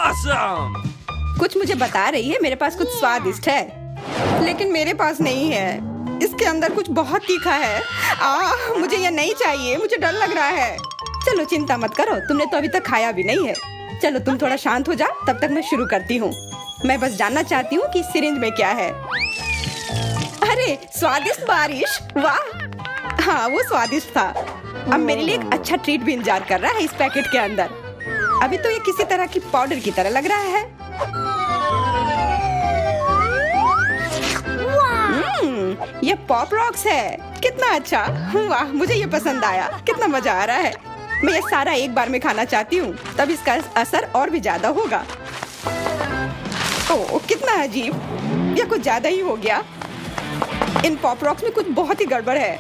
Awesome! कुछ मुझे बता रही है मेरे पास कुछ स्वादिष्ट है, लेकिन मेरे पास नहीं है। इसके अंदर कुछ बहुत तीखा है। मुझे ये नहीं चाहिए, मुझे डर लग रहा है। चलो चिंता मत करो, तुमने तो अभी तक खाया भी नहीं है। चलो तुम थोड़ा शांत हो जाओ, तब तक मैं शुरू करती हूँ। मैं बस जानना चाहती हूँ कि सिरिंज में क्या है। अरे स्वादिष्ट बारिश, वाह! हाँ वो स्वादिष्ट था। अब मेरे लिए एक अच्छा ट्रीट भी इंतजार कर रहा है इस पैकेट के अंदर। अभी तो ये किसी तरह की पाउडर की तरह लग रहा है। ये पॉप रॉक्स है। कितना अच्छा, वाह मुझे ये पसंद आया। कितना मजा आ रहा है। मैं ये सारा एक बार में खाना चाहती हूँ, तब इसका असर और भी ज्यादा होगा। ओह कितना अजीब, ये कुछ ज्यादा ही हो गया। इन पॉप रॉक्स में कुछ बहुत ही गड़बड़ है।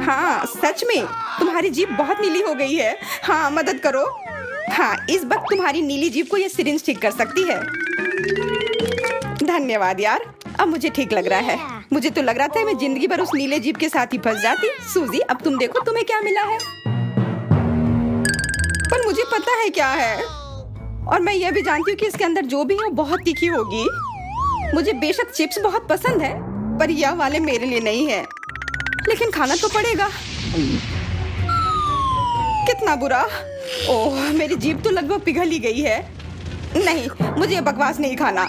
हाँ सच में तुम्हारी जीभ बहुत नीली हो गई है। हाँ मदद करो। हाँ इस वक्त तुम्हारी नीली जीभ को ये सिरिंज ठीक कर सकती है। धन्यवाद यार, अब मुझे ठीक लग रहा है। मुझे तो लग रहा था मैं जिंदगी भर उस नीले जीभ के साथ ही फंस जाती। सूजी अब तुम देखो तुम्हें क्या मिला है। पर मुझे पता है क्या है, और मैं ये भी जानती हूँ कि इसके अंदर जो भी है वो बहुत तीखी होगी। मुझे बेशक चिप्स बहुत पसंद है, पर यह वाले मेरे लिए नहीं है। लेकिन खाना तो पड़ेगा। कितना बुरा। ओह मेरी जीभ तो लगभग पिघल ही गई है। नहीं मुझे ये बकवास नहीं खाना।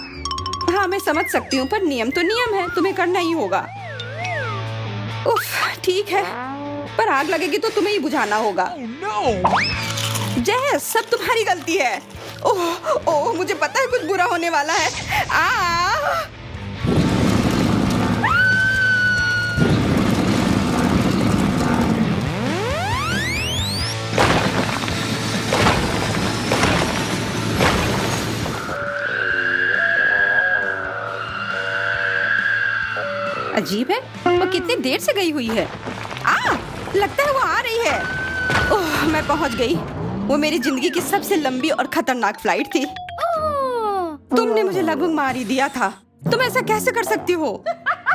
हाँ मैं समझ सकती हूँ, पर नियम तो नियम है, तुम्हें करना ही होगा। उफ ठीक है, पर आग लगेगी तो तुम्हें ही बुझाना होगा। जय सब तुम्हारी गलती है। ओह ओह मुझे पता है कुछ बुरा होने वाला है। अजीब है, वो कितनी देर से गई हुई है। लगता है वो आ रही है। ओह मैं पहुंच गई। वो मेरी जिंदगी की सबसे लंबी और खतरनाक फ्लाइट थी। तुमने मुझे लगभग मार ही दिया था। तुम ऐसा कैसे कर सकती हो?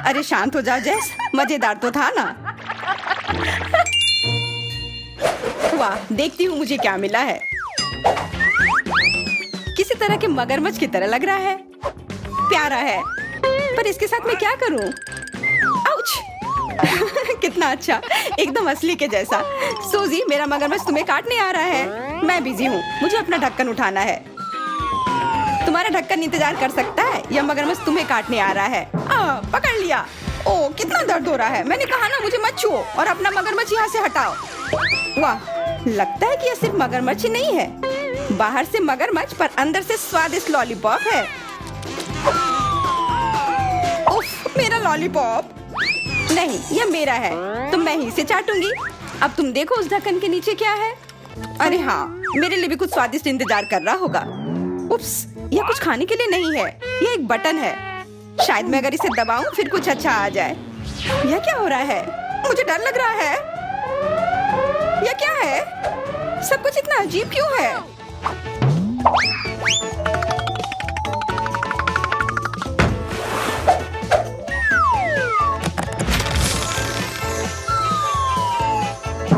अरे शांत हो जाओ जैस, मजेदार तो था ना। वाह देखती हूँ मुझे क्या मिला है। किसी तरह के मगरमच्छ की तरह लग रहा है। प्यारा है, पर इसके साथ मैं क्या करूँ? आउच! कितना अच्छा, एकदम असली के जैसा। सूजी मेरा मगरमच्छ तुम्हें काटने आ रहा है। मैं बिजी हूँ, मुझे अपना ढक्कन उठाना है। तुम्हारा ढक्कन इंतजार कर सकता है, यह मगरमच्छ तुम्हें काटने आ रहा है। पकड़ लिया। ओह कितना दर्द हो रहा है। मैंने कहा ना मुझे मत छुओ और अपना मगरमच्छ यहाँ से हटाओ। वाह लगता है कि यह सिर्फ मगरमच्छ ही नहीं है। बाहर से मगरमच्छ पर अंदर से स्वादिष्ट लॉलीपॉप है। उफ मेरा लॉलीपॉप। नहीं यह मेरा है, तो मैं ही इसे चाटूंगी। अब तुम देखो उस ढक्कन के नीचे क्या है। अरे हाँ मेरे लिए भी कुछ स्वादिष्ट इंतजार कर रहा होगा। उप्स यह कुछ खाने के लिए नहीं है, यह एक बटन है। शायद मैं अगर इसे दबाऊं फिर कुछ अच्छा आ जाए। यह क्या हो रहा है? मुझे डर लग रहा है। यह क्या है? सब कुछ इतना अजीब क्यों है?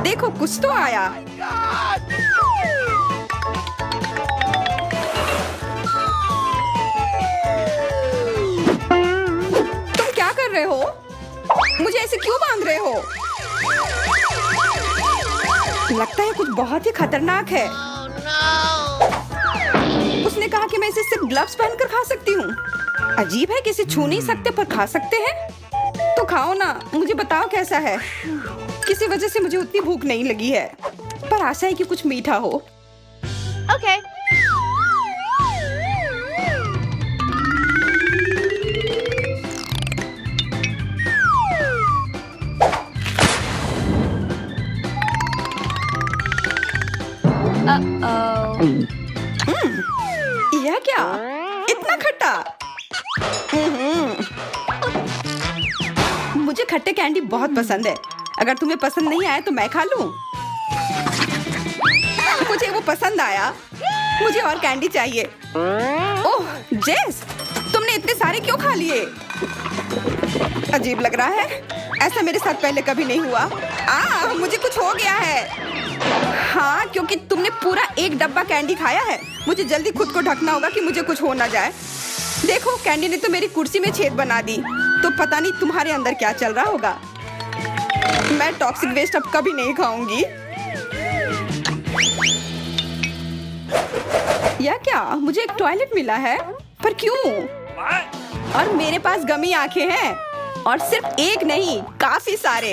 देखो कुछ तो आया। तुम क्या कर रहे हो? मुझे ऐसे क्यों बांध रहे हो? लगता है कुछ बहुत ही खतरनाक है। उसने कहा कि मैं इसे सिर्फ ग्लव्स पहनकर खा सकती हूँ। अजीब है कि इसे छू नहीं सकते पर खा सकते हैं। तो खाओ ना, मुझे बताओ कैसा है। किसी वजह से मुझे उतनी भूख नहीं लगी है, पर आशा है कि कुछ मीठा हो। Okay. Uh-oh. यह क्या? इतना खट्टा? मुझे खट्टे कैंडी बहुत पसंद है। अगर तुम्हें पसंद नहीं आया तो मैं खा लूं। मुझे वो पसंद आया। मुझे और कैंडी चाहिए। ओह जेस, तुमने इतने सारे क्यों खा लिए? अजीब लग रहा है, ऐसा मेरे साथ पहले कभी नहीं हुआ। मुझे कुछ हो गया है। हाँ कि तुमने पूरा एक डब्बा कैंडी खाया है। मुझे जल्दी खुद को ढकना होगा कि मुझे कुछ हो ना जाए। देखो, कैंडी ने तो मेरी कुर्सी में छेद बना दी, तो पता नहीं तुम्हारे अंदर क्या चल रहा होगा। मैं टॉक्सिक वेस्ट अब कभी नहीं खाऊंगी। या क्या मुझे एक टॉयलेट मिला है? पर क्यों? और मेरे पास गमी आंखें हैं, और सिर्फ एक नहीं, काफी सारे।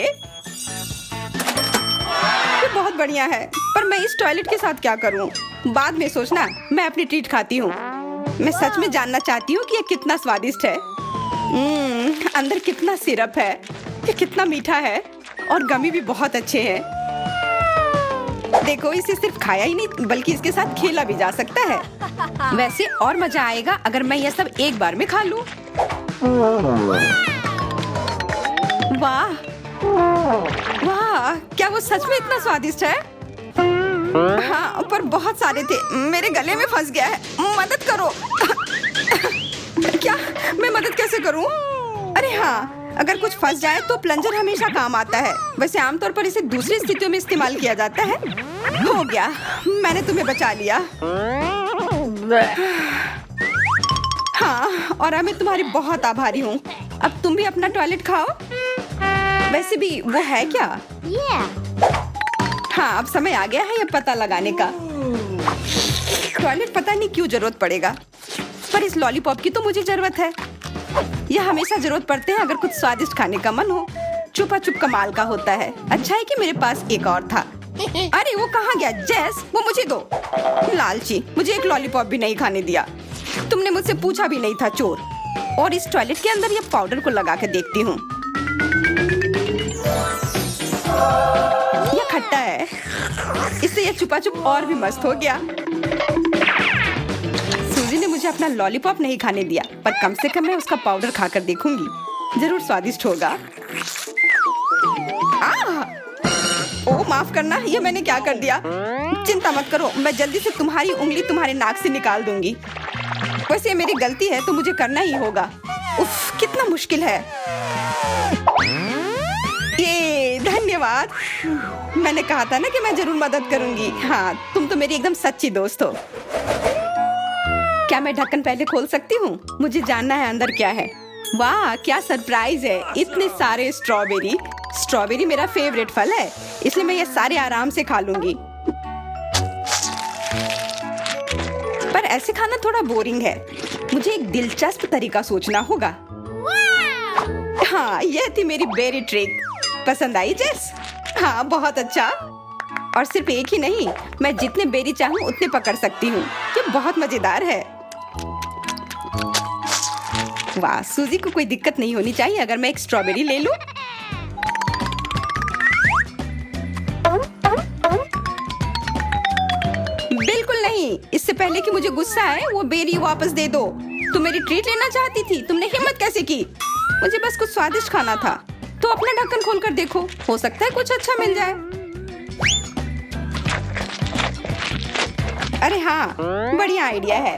ये बहुत बढ़िया है, पर मैं इस टॉयलेट के साथ क्या करूं? बाद में सोचना, मैं अपनी ट्रीट खाती हूँ। मैं सच में जानना चाहती हूँ कि ये कितना स्वादिष्ट है। अंदर कितना सिरप है, ये कितना मीठा है, और गमी भी बहुत अच्छे हैं। देखो, इसे सिर्फ खाया ही नहीं बल्कि इसके साथ खेला भी जा सकता है। वैसे और मजा आएगा अगर मैं ये सब एक बार में खा लूं। वाह वाह, क्या वो सच में इतना स्वादिष्ट है? हाँ, पर बहुत सारे थे, मेरे गले में फंस गया है। मदद करो। क्या मैं मदद कैसे करूं? अरे हाँ, अगर कुछ फंस जाए तो प्लंजर हमेशा काम आता है। वैसे आमतौर पर इसे दूसरी स्थितियों में इस्तेमाल किया जाता है। हो गया, मैंने तुम्हें बचा लिया। हाँ, और मैं तुम्हारी बहुत आभारी हूँ। अब तुम भी अपना टॉयलेट खाओ। वैसे भी वो है क्या? हाँ, अब समय आ गया है ये पता लगाने का। टॉयलेट पता नहीं क्यों जरूरत पड़ेगा, पर इस लॉलीपॉप की तो मुझे जरूरत है। यह हमेशा जरूरत पड़ते हैं अगर कुछ स्वादिष्ट खाने का मन हो। छुपा छुप कमाल का होता है। अच्छा है कि मेरे पास एक और था। अरे वो कहाँ गया? जेस, वो मुझे दो। लालची, मुझे एक लॉलीपॉप भी नहीं खाने दिया। तुमने मुझसे पूछा भी नहीं था, चोर। और इस टॉयलेट के अंदर ये पाउडर को लगा के देखती हूँ। यह खट्टा है, इससे यह छुपा छुप और भी मस्त हो गया। सूजी ने मुझे अपना लॉलीपॉप नहीं खाने दिया, पर कम से कम मैं उसका पाउडर खाकर देखूंगी। जरूर स्वादिष्ट होगा। ओ माफ करना, ये मैंने क्या कर दिया? चिंता मत करो, मैं जल्दी से तुम्हारी उंगली तुम्हारे नाक से निकाल दूंगी। वैसे ये मेरी गलती है तो मुझे करना ही होगा। उफ, कितना मुश्किल है ये। धन्यवाद, मैंने कहा था ना कि मैं जरूर मदद करूंगी। हाँ, तुम तो मेरी एकदम सच्ची दोस्त हो। क्या मैं ढक्कन पहले खोल सकती हूँ? मुझे जानना है अंदर क्या है। वाह, क्या सरप्राइज है! इतने सारे स्ट्रॉबेरी। स्ट्रॉबेरी मेरा फेवरेट फल है, इसलिए मैं ये सारे आराम से खा लूंगी। पर ऐसे खाना थोड़ा बोरिंग है। मुझे एक दिलचस्प तरीका सोचना होगा। हाँ, यह थी मेरी बेरी ट्रिक। पसंद आई जेस? हाँ, बहुत अच्छा। और सिर्फ एक ही नहीं, मैं जितने बेरी चाहूँ उतने पकड़ सकती हूँ। ये बहुत मजेदार है। वाह, सूजी को कोई दिक्कत नहीं होनी चाहिए अगर मैं एक स्ट्रॉबेरी ले लूं। बिल्कुल नहीं, इससे पहले कि मुझे गुस्सा आए वो बेरी वापस दे दो। तुम मेरी ट्रीट लेना चाहती थी, तुमने हिम्मत कैसे की? मुझे बस कुछ स्वादिष्ट खाना था। तो अपना ढक्कन खोलकर देखो, हो सकता है कुछ अच्छा मिल जाए। अरे हाँ, बढ़िया आइडिया है।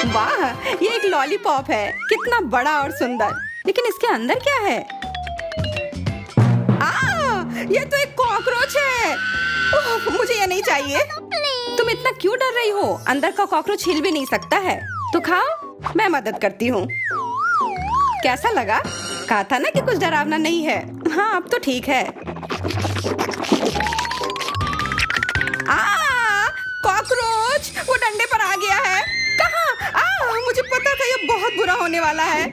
वाह, ये एक लॉलीपॉप है। कितना बड़ा और सुंदर। लेकिन इसके अंदर क्या है? ये तो एक कॉकरोच है। मुझे ये नहीं चाहिए। तुम इतना क्यों डर रही हो? अंदर का कॉकरोच हिल भी नहीं सकता है। तो खाओ, मैं मदद करती हूँ। कैसा लगा? कहा था ना कि कुछ डरावना नहीं है। हाँ, अब तो ठीक है। कॉकरोच वो डंडे पर आ गया है। कहाँ? मुझे पता था ये बहुत बुरा होने वाला है।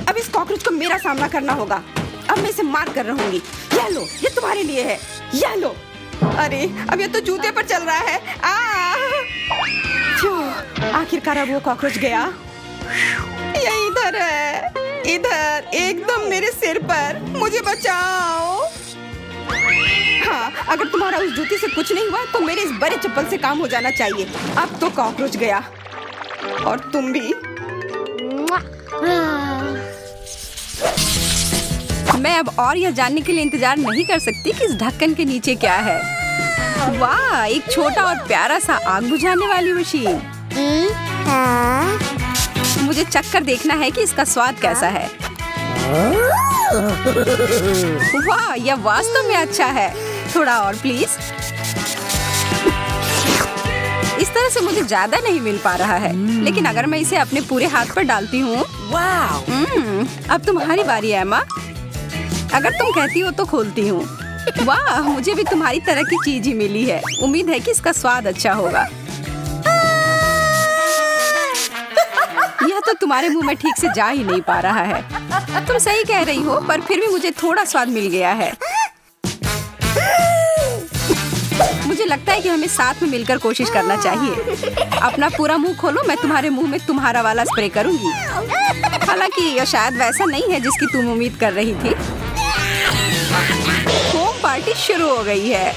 अब इस कॉकरोच को मेरा सामना करना होगा। अब मैं इसे मार कर रहूंगी। ये लो, ये तुम्हारे लिए है। ये लो। अरे, अब ये तो जूते पर चल रहा है। आखिरकार अब वो कॉकरोच गया। ये इधर है, इधर, एकदम मेरे सिर पर। मुझे बचाओ। हाँ, अगर तुम्हारा उस जूती से कुछ नहीं हुआ तो मेरे इस बड़े चप्पल से काम हो जाना चाहिए। अब तो कॉकरोच गया, और तुम भी। मैं अब और यह जानने के लिए इंतजार नहीं कर सकती कि इस ढक्कन के नीचे क्या है। वाह, एक छोटा और प्यारा सा आग बुझाने वाली मशीन। मुझे चक्कर देखना है कि इसका स्वाद कैसा है। वाह, यह वास्तव में अच्छा है। थोड़ा और प्लीज। इस तरह से मुझे ज्यादा नहीं मिल पा रहा है, लेकिन अगर मैं इसे अपने पूरे हाथ पर डालती हूँ। अब तुम्हारी बारी है, एम्मा। अगर तुम कहती हो तो खोलती हूँ। वाह, मुझे भी तुम्हारी तरह की चीज ही मिली है। उम्मीद है कि इसका स्वाद अच्छा होगा। यह तो तुम्हारे मुंह में ठीक से जा ही नहीं पा रहा है। तुम सही कह रही हो, पर फिर भी मुझे थोड़ा स्वाद मिल गया है। मुझे लगता है कि हमें साथ में मिलकर कोशिश करना चाहिए। अपना पूरा मुंह खोलो, मैं तुम्हारे मुंह में तुम्हारा वाला स्प्रे करूंगी। हालांकि यह शायद वैसा नहीं है जिसकी तुम उम्मीद कर रही थी। होम पार्टी शुरू हो गई है।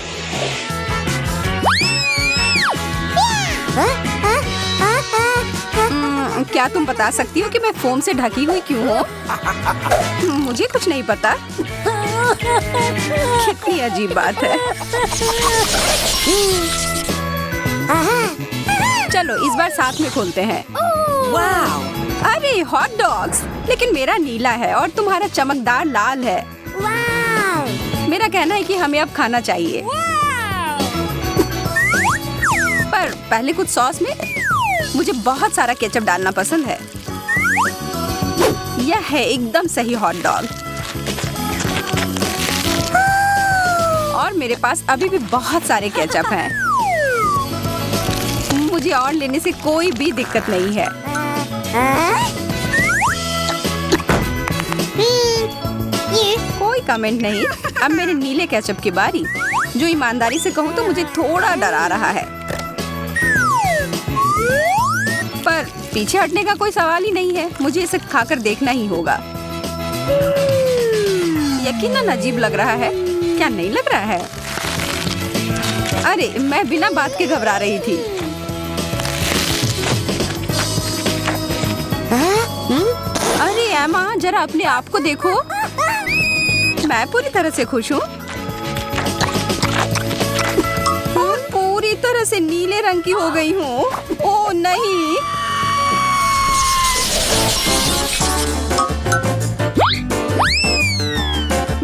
क्या तुम बता सकती हो कि मैं फोम से ढकी हुई क्यों हूँ? मुझे कुछ नहीं पता। कितनी अजीब बात है। चलो इस बार साथ में खोलते हैं। वाह! अरे हॉट डॉग्स! लेकिन मेरा नीला है और तुम्हारा चमकदार लाल है। मेरा कहना है कि हमें अब खाना चाहिए। पर पहले कुछ सॉस में मुझे बहुत सारा केचप डालना पसंद है। यह है एकदम सही हॉट डॉग। और मेरे पास अभी भी बहुत सारे केचप हैं। मुझे और लेने से कोई भी दिक्कत नहीं है। कोई कमेंट नहीं। अब मेरे नीले केचप की बारी। जो ईमानदारी से कहूँ तो मुझे थोड़ा डरा रहा है, पर पीछे हटने का कोई सवाल ही नहीं है। मुझे इसे खाकर देखना ही होगा। यकीनन अजीब लग रहा है, क्या नहीं लग रहा है? अरे मैं बिना बात के घबरा रही थी। अरे एम्मा, जरा अपने आप को देखो। मैं पूरी तरह से खुश हूँ। पूरी तरह से नीले रंग की हो गई हूँ। ओह नहीं!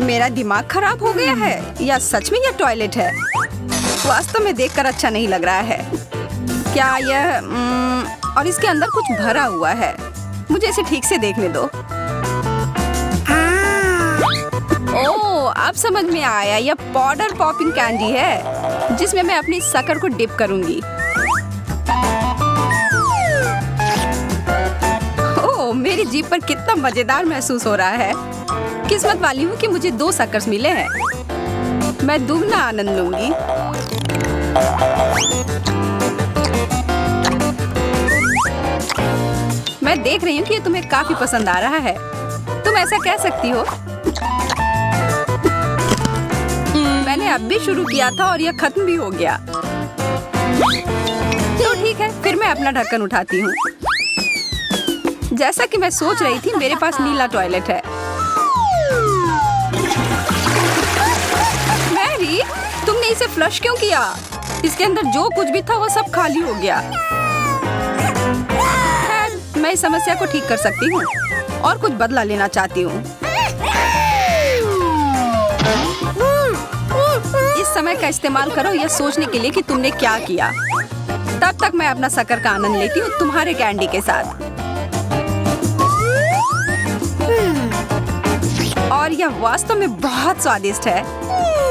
मेरा दिमाग खराब हो गया है या सच में यह टॉयलेट है? वास्तव में देखकर अच्छा नहीं लग रहा है। क्या यह और इसके अंदर कुछ भरा हुआ है। मुझे इसे ठीक से देखने दो। ओह, अब समझ में आया। यह पाउडर पॉपिंग कैंडी है जिसमें मैं अपनी शक्कर को डिप करूंगी। ओह, मेरी जीभ पर कितना मजेदार महसूस हो रहा है। किस्मत वाली हूँ कि मुझे 2 शक्कर्स मिले हैं। मैं दुगना आनंद लूंगी। मैं देख रही हूँ कि ये तुम्हें काफी पसंद आ रहा है। तुम ऐसा कह सकती हो। मैंने अब भी शुरू किया था और यह खत्म भी हो गया। तो ठीक है, फिर मैं अपना ढक्कन उठाती हूँ। जैसा कि मैं सोच रही थी, मेरे पास नीला टॉयलेट है। मैरी, तुमने इसे फ्लश क्यों किया? इसके अंदर जो कुछ भी था वो सब खाली हो गया। मैं इस समस्या को ठीक कर सकती हूँ और कुछ बदला लेना चाहती हूँ। इस समय का इस्तेमाल करो यह सोचने के लिए कि तुमने क्या किया। तब तक मैं अपना शक्कर का आनंद लेती हूँ तुम्हारे कैंडी के साथ। और यह वास्तव में बहुत स्वादिष्ट है।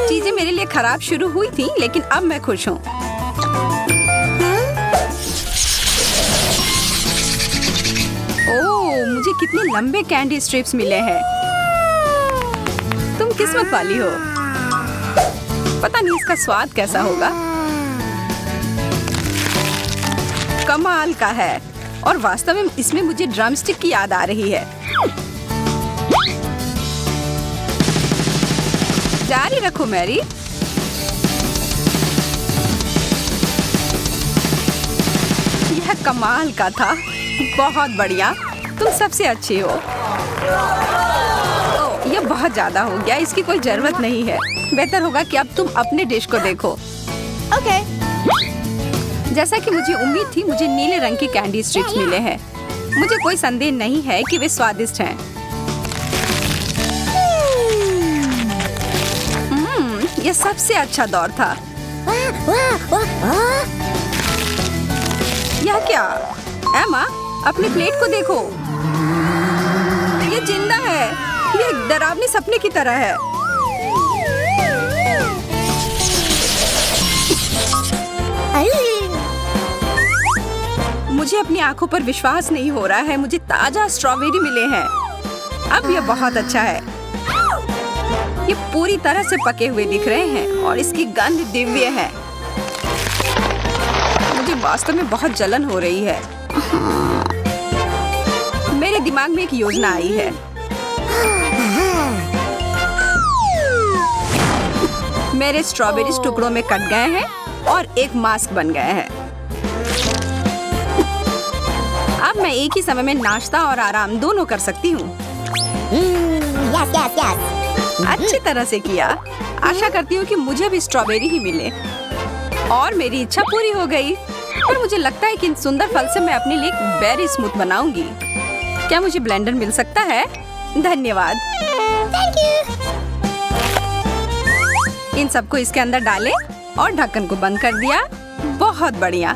चीजें मेरे लिए खराब शुरू हुई थी, लेकिन अब मैं खुश हूँ। ओह, मुझे कितने लंबे कैंडी स्ट्रिप्स मिले हैं। तुम किस्मत वाली हो। पता नहीं इसका स्वाद कैसा होगा। कमाल का है। और वास्तव में इसमें मुझे ड्रमस्टिक की याद आ रही है। जारी रखो मैरी। यह कमाल का था। बहुत बढ़िया, तुम सबसे अच्छे हो। ओह, यह बहुत ज्यादा हो गया। इसकी कोई जरूरत नहीं है। बेहतर होगा कि अब तुम अपने डिश को देखो। ओके। जैसा कि मुझे उम्मीद थी, मुझे नीले रंग के कैंडी स्ट्रिप्स मिले हैं। मुझे कोई संदेह नहीं है कि वे स्वादिष्ट हैं। ये सबसे अच्छा दौर था। यह क्या? एमा, अपनी प्लेट को देखो। ये जिंदा है। ये एक डरावने सपने की तरह है। मुझे अपनी आंखों पर विश्वास नहीं हो रहा है। मुझे ताजा स्ट्रॉबेरी मिले हैं। अब यह बहुत अच्छा है। ये पूरी तरह से पके हुए दिख रहे हैं और इसकी गंध दिव्य है। मुझे वास्तव में बहुत जलन हो रही है। मेरे दिमाग में एक योजना आई है। मेरे स्ट्रॉबेरीज टुकड़ों में कट गए हैं और एक मास्क बन गए हैं। अब मैं एक ही समय में नाश्ता और आराम दोनों कर सकती हूँ। अच्छी तरह से किया। आशा करती हूँ कि मुझे भी स्ट्रॉबेरी ही मिले। और मेरी इच्छा पूरी हो गई। पर मुझे लगता है कि इन सुंदर फल से मैं अपने लिए एक बेरी स्मूथ बनाऊंगी। क्या मुझे ब्लेंडर मिल सकता है? धन्यवाद। इन सबको इसके अंदर डालें और ढक्कन को बंद कर दिया। बहुत बढ़िया।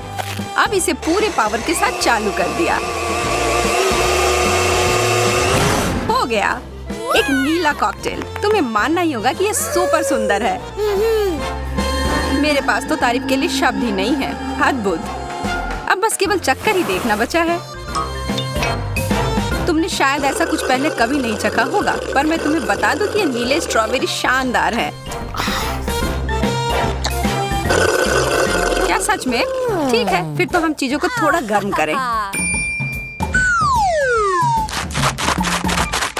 अब इसे पूरे पावर के साथ चालू कर दिया। हो गया, एक नीला कॉकटेल। तुम्हें मानना ही होगा कि ये सुपर सुंदर है। मेरे पास तो तारीफ के लिए शब्द ही नहीं है। अद्भुत। अब बस केवल चक्कर ही देखना बचा है। तुमने शायद ऐसा कुछ पहले कभी नहीं चखा होगा, पर मैं तुम्हें बता दूं कि ये नीले स्ट्रॉबेरी शानदार है। क्या सच में? ठीक है, फिर तो हम चीजों को थोड़ा गर्म करें।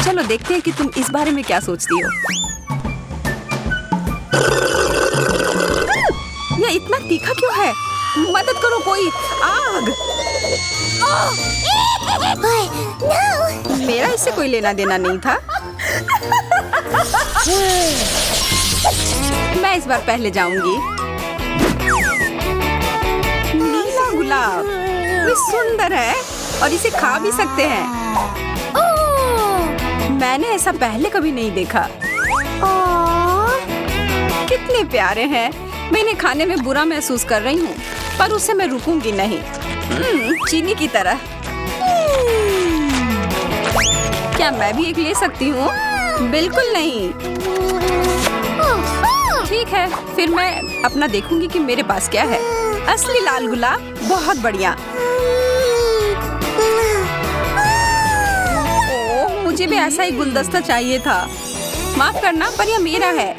चलो देखते हैं कि तुम इस बारे में क्या सोचती हो। यह इतना तीखा क्यों है? मदद करो कोई। आग! मेरा इससे कोई लेना देना नहीं था। मैं इस बार पहले जाऊंगी। नीला गुलाब, ये सुंदर है और इसे खा भी सकते हैं। मैंने ऐसा पहले कभी नहीं देखा। कितने प्यारे हैं। मैं इन्हें खाने में बुरा महसूस कर रही हूँ, पर उससे मैं रुकूंगी नहीं। चीनी की तरह। क्या मैं भी एक ले सकती हूँ? बिल्कुल नहीं। ठीक है, फिर मैं अपना देखूंगी कि मेरे पास क्या है। असली लाल गुलाब, बहुत बढ़िया। ओह, मुझे भी ऐसा ही गुलदस्ता चाहिए था। माफ करना, पर यह मेरा है।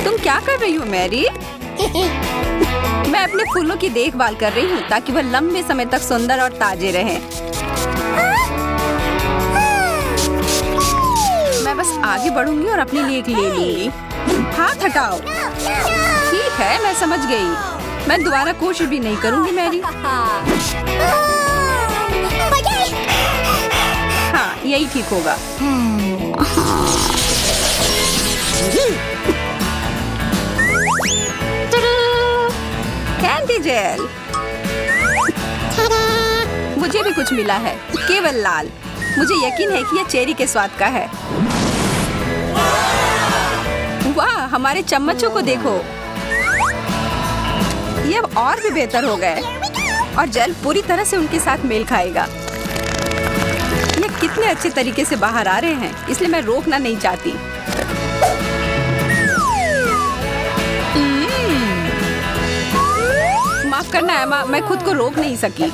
तुम क्या कर रही हो मैरी? मैं अपने फूलों की देखभाल कर रही हूँ ताकि वह लंबे समय तक सुंदर और ताजे रहें। मैं बस आगे बढ़ूंगी और अपने लिए एक ले लूंगी। हाथ हटाओ। ठीक है, मैं समझ गई। मैं दोबारा कोशिश भी नहीं करूंगी मैरी। हाँ, यही ठीक होगा। Candy gel. मुझे भी कुछ मिला है, केवल लाल। मुझे यकीन है कि यह चेरी के स्वाद का है। वाह, हमारे चम्मचों को देखो। ये अब और भी बेहतर हो गए और जेल पूरी तरह से उनके साथ मेल खाएगा। ये कितने अच्छे तरीके से बाहर आ रहे हैं, इसलिए मैं रोकना नहीं चाहती। माफ करना एमा, मैं खुद को रोक नहीं सकी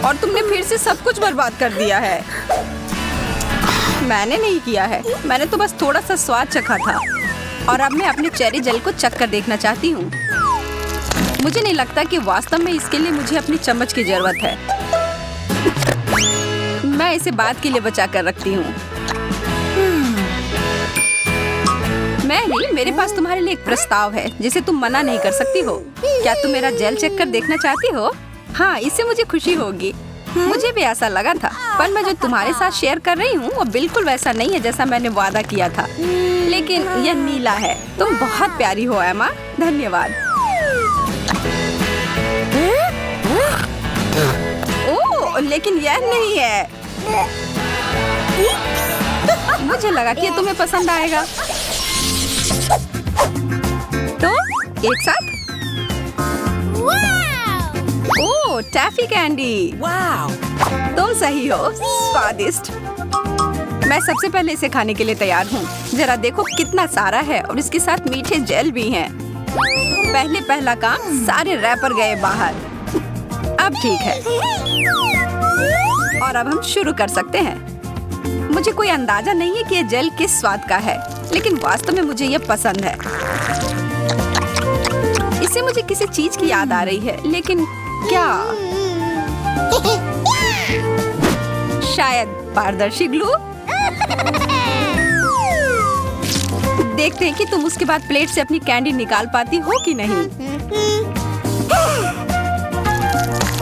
और तुमने फिर से सब कुछ बर्बाद कर दिया है। मैंने नहीं किया है, मैंने तो बस थोड़ा सा स्वाद चखा था और अब मैं अपने चेरी जेल को चख कर देखना चाहती हूँ। मुझे नहीं लगता कि वास्तव में इसके लिए मुझे अपनी चम्मच की जरूरत है। मैं इसे बाद के लिए बचा कर रखती हूँ। मैरी, मेरे पास तुम्हारे लिए एक प्रस्ताव है जिसे तुम मना नहीं कर सकती हो। क्या तुम मेरा जेल चेक कर देखना चाहती हो? हाँ, इससे मुझे खुशी होगी। मुझे भी ऐसा लगा था, पर मैं जो तुम्हारे साथ शेयर कर रही हूँ वो बिल्कुल वैसा नहीं है जैसा मैंने वादा किया था। लेकिन यह नीला है। तुम बहुत प्यारी हो एमा। धन्यवाद। ओह, लेकिन यह नहीं है। मुझे लगा कि ये तुम्हें पसंद आएगा। तो एक साथ। ओह, टैफी कैंडी। वाव, तुम सही हो, स्वादिष्ट। मैं सबसे पहले इसे खाने के लिए तैयार हूँ। जरा देखो कितना सारा है और इसके साथ मीठे जेल भी हैं। पहला काम, सारे रैपर गए बाहर। अब ठीक है और अब हम शुरू कर सकते हैं। मुझे कोई अंदाजा नहीं है कि ये जेल किस स्वाद का है, लेकिन वास्तव में मुझे ये पसंद है। इससे मुझे किसी चीज की याद आ रही है, लेकिन क्या? शायद पारदर्शी ग्लू। देखते हैं कि तुम उसके बाद प्लेट से अपनी कैंडी निकाल पाती हो कि नहीं।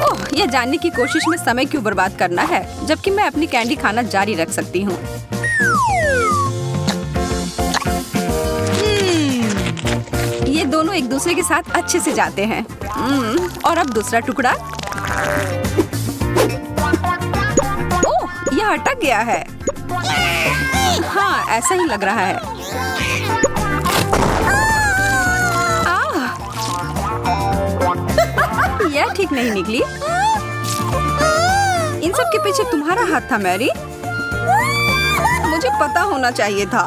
ओह, यह जानने की कोशिश में समय क्यों बर्बाद करना है, जबकि मैं अपनी कैंडी खाना जारी रख सकती हूँ। ये दोनों एक दूसरे के साथ अच्छे से जाते हैं। और अब दूसरा टुकड़ा। ओह, यह अटक गया है। हाँ, ऐसा ही लग रहा है। यह ठीक नहीं निकली। इन सब के पीछे तुम्हारा हाथ था मैरी। मुझे पता होना चाहिए था।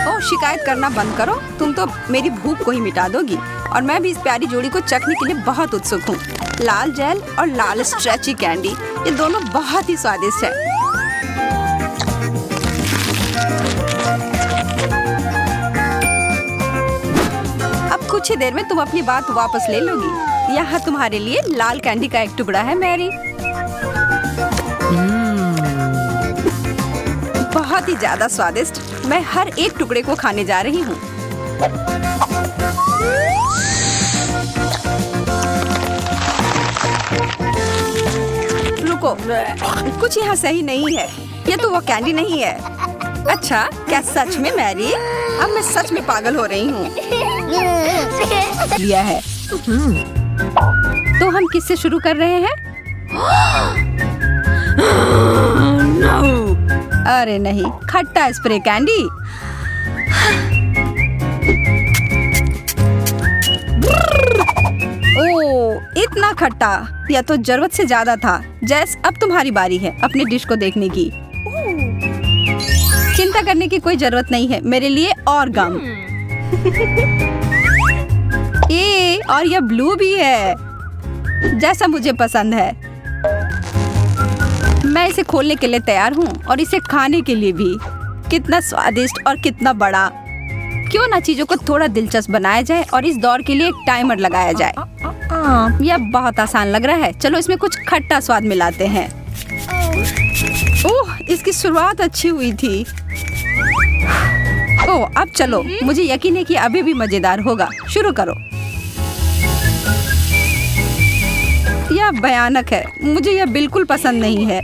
ओह, शिकायत करना बंद करो। तुम तो मेरी भूख को ही मिटा दोगी। और मैं भी इस प्यारी जोड़ी को चखने के लिए बहुत उत्सुक हूँ। लाल जेल और लाल स्ट्रेची कैंडी, ये दोनों बहुत ही स्वादिष्ट है। अब कुछ ही देर में तुम अपनी बात वापस ले लोगी। यहाँ तुम्हारे लिए लाल कैंडी का एक टुकड़ा है मैरी। बहुत ही ज्यादा स्वादिष्ट। मैं हर एक टुकड़े को खाने जा रही हूँ। रुको, कुछ यहाँ सही नहीं है। ये तो वो कैंडी नहीं है। अच्छा, क्या सच में मैरी? अब मैं सच में पागल हो रही हूँ। लिया है। तो हम किससे शुरू कर रहे हैं? अरे नहीं, खट्टा स्प्रे कैंडी। ओह, इतना खट्टा। यह तो जरूरत से ज्यादा था। जैस, अब तुम्हारी बारी है अपनी डिश को देखने की। चिंता करने की कोई जरूरत नहीं है मेरे लिए और गम। और यह ब्लू भी है, जैसा मुझे पसंद है। मैं इसे खोलने के लिए तैयार हूँ और इसे खाने के लिए भी। कितना स्वादिष्ट और कितना बड़ा। क्यों ना चीजों को थोड़ा दिलचस्प बनाया जाए और इस दौर के लिए एक टाइमर लगाया जाए। यह बहुत आसान लग रहा है। चलो इसमें कुछ खट्टा स्वाद मिलाते हैं। ओह, इसकी शुरुआत अच्छी हुई थी। ओह, अब चलो, मुझे यकीन है कि अभी भी मजेदार होगा। शुरू करो। यह भयानक है। मुझे यह बिल्कुल पसंद नहीं है।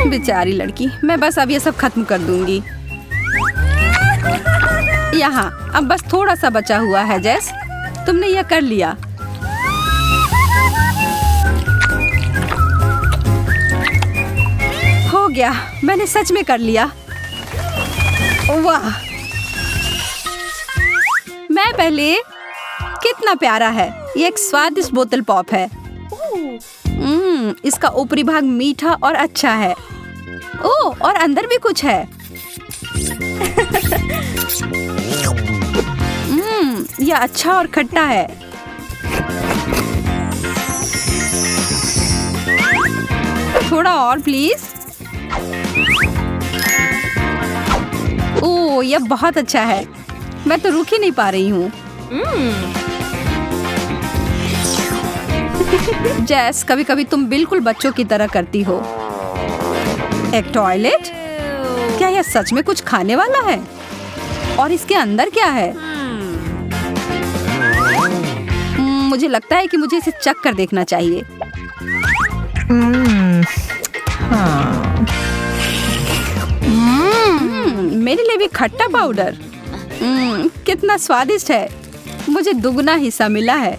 बेचारी लड़की। मैं बस अब ये सब खत्म कर दूंगी। यहाँ अब बस थोड़ा सा बचा हुआ है। जैस, तुमने यह कर लिया। हो गया, मैंने सच में कर लिया। वाह, मैं पहले। कितना प्यारा है। ये एक स्वादिष्ट बोतल पॉप है। इसका ऊपरी भाग मीठा और अच्छा है। ओह, और अंदर भी कुछ है। यह अच्छा और खट्टा है। थोड़ा और प्लीज। ओह, यह बहुत अच्छा है। मैं तो रुक ही नहीं पा रही हूँ। जैस, कभी कभी तुम बिल्कुल बच्चों की तरह करती हो। एक टॉयलेट? क्या यह सच में कुछ खाने वाला है? और इसके अंदर क्या है? मुझे लगता है कि मुझे इसे चख कर देखना चाहिए। मेरे लिए भी खट्टा पाउडर। कितना स्वादिष्ट है। मुझे दुगना हिस्सा मिला है।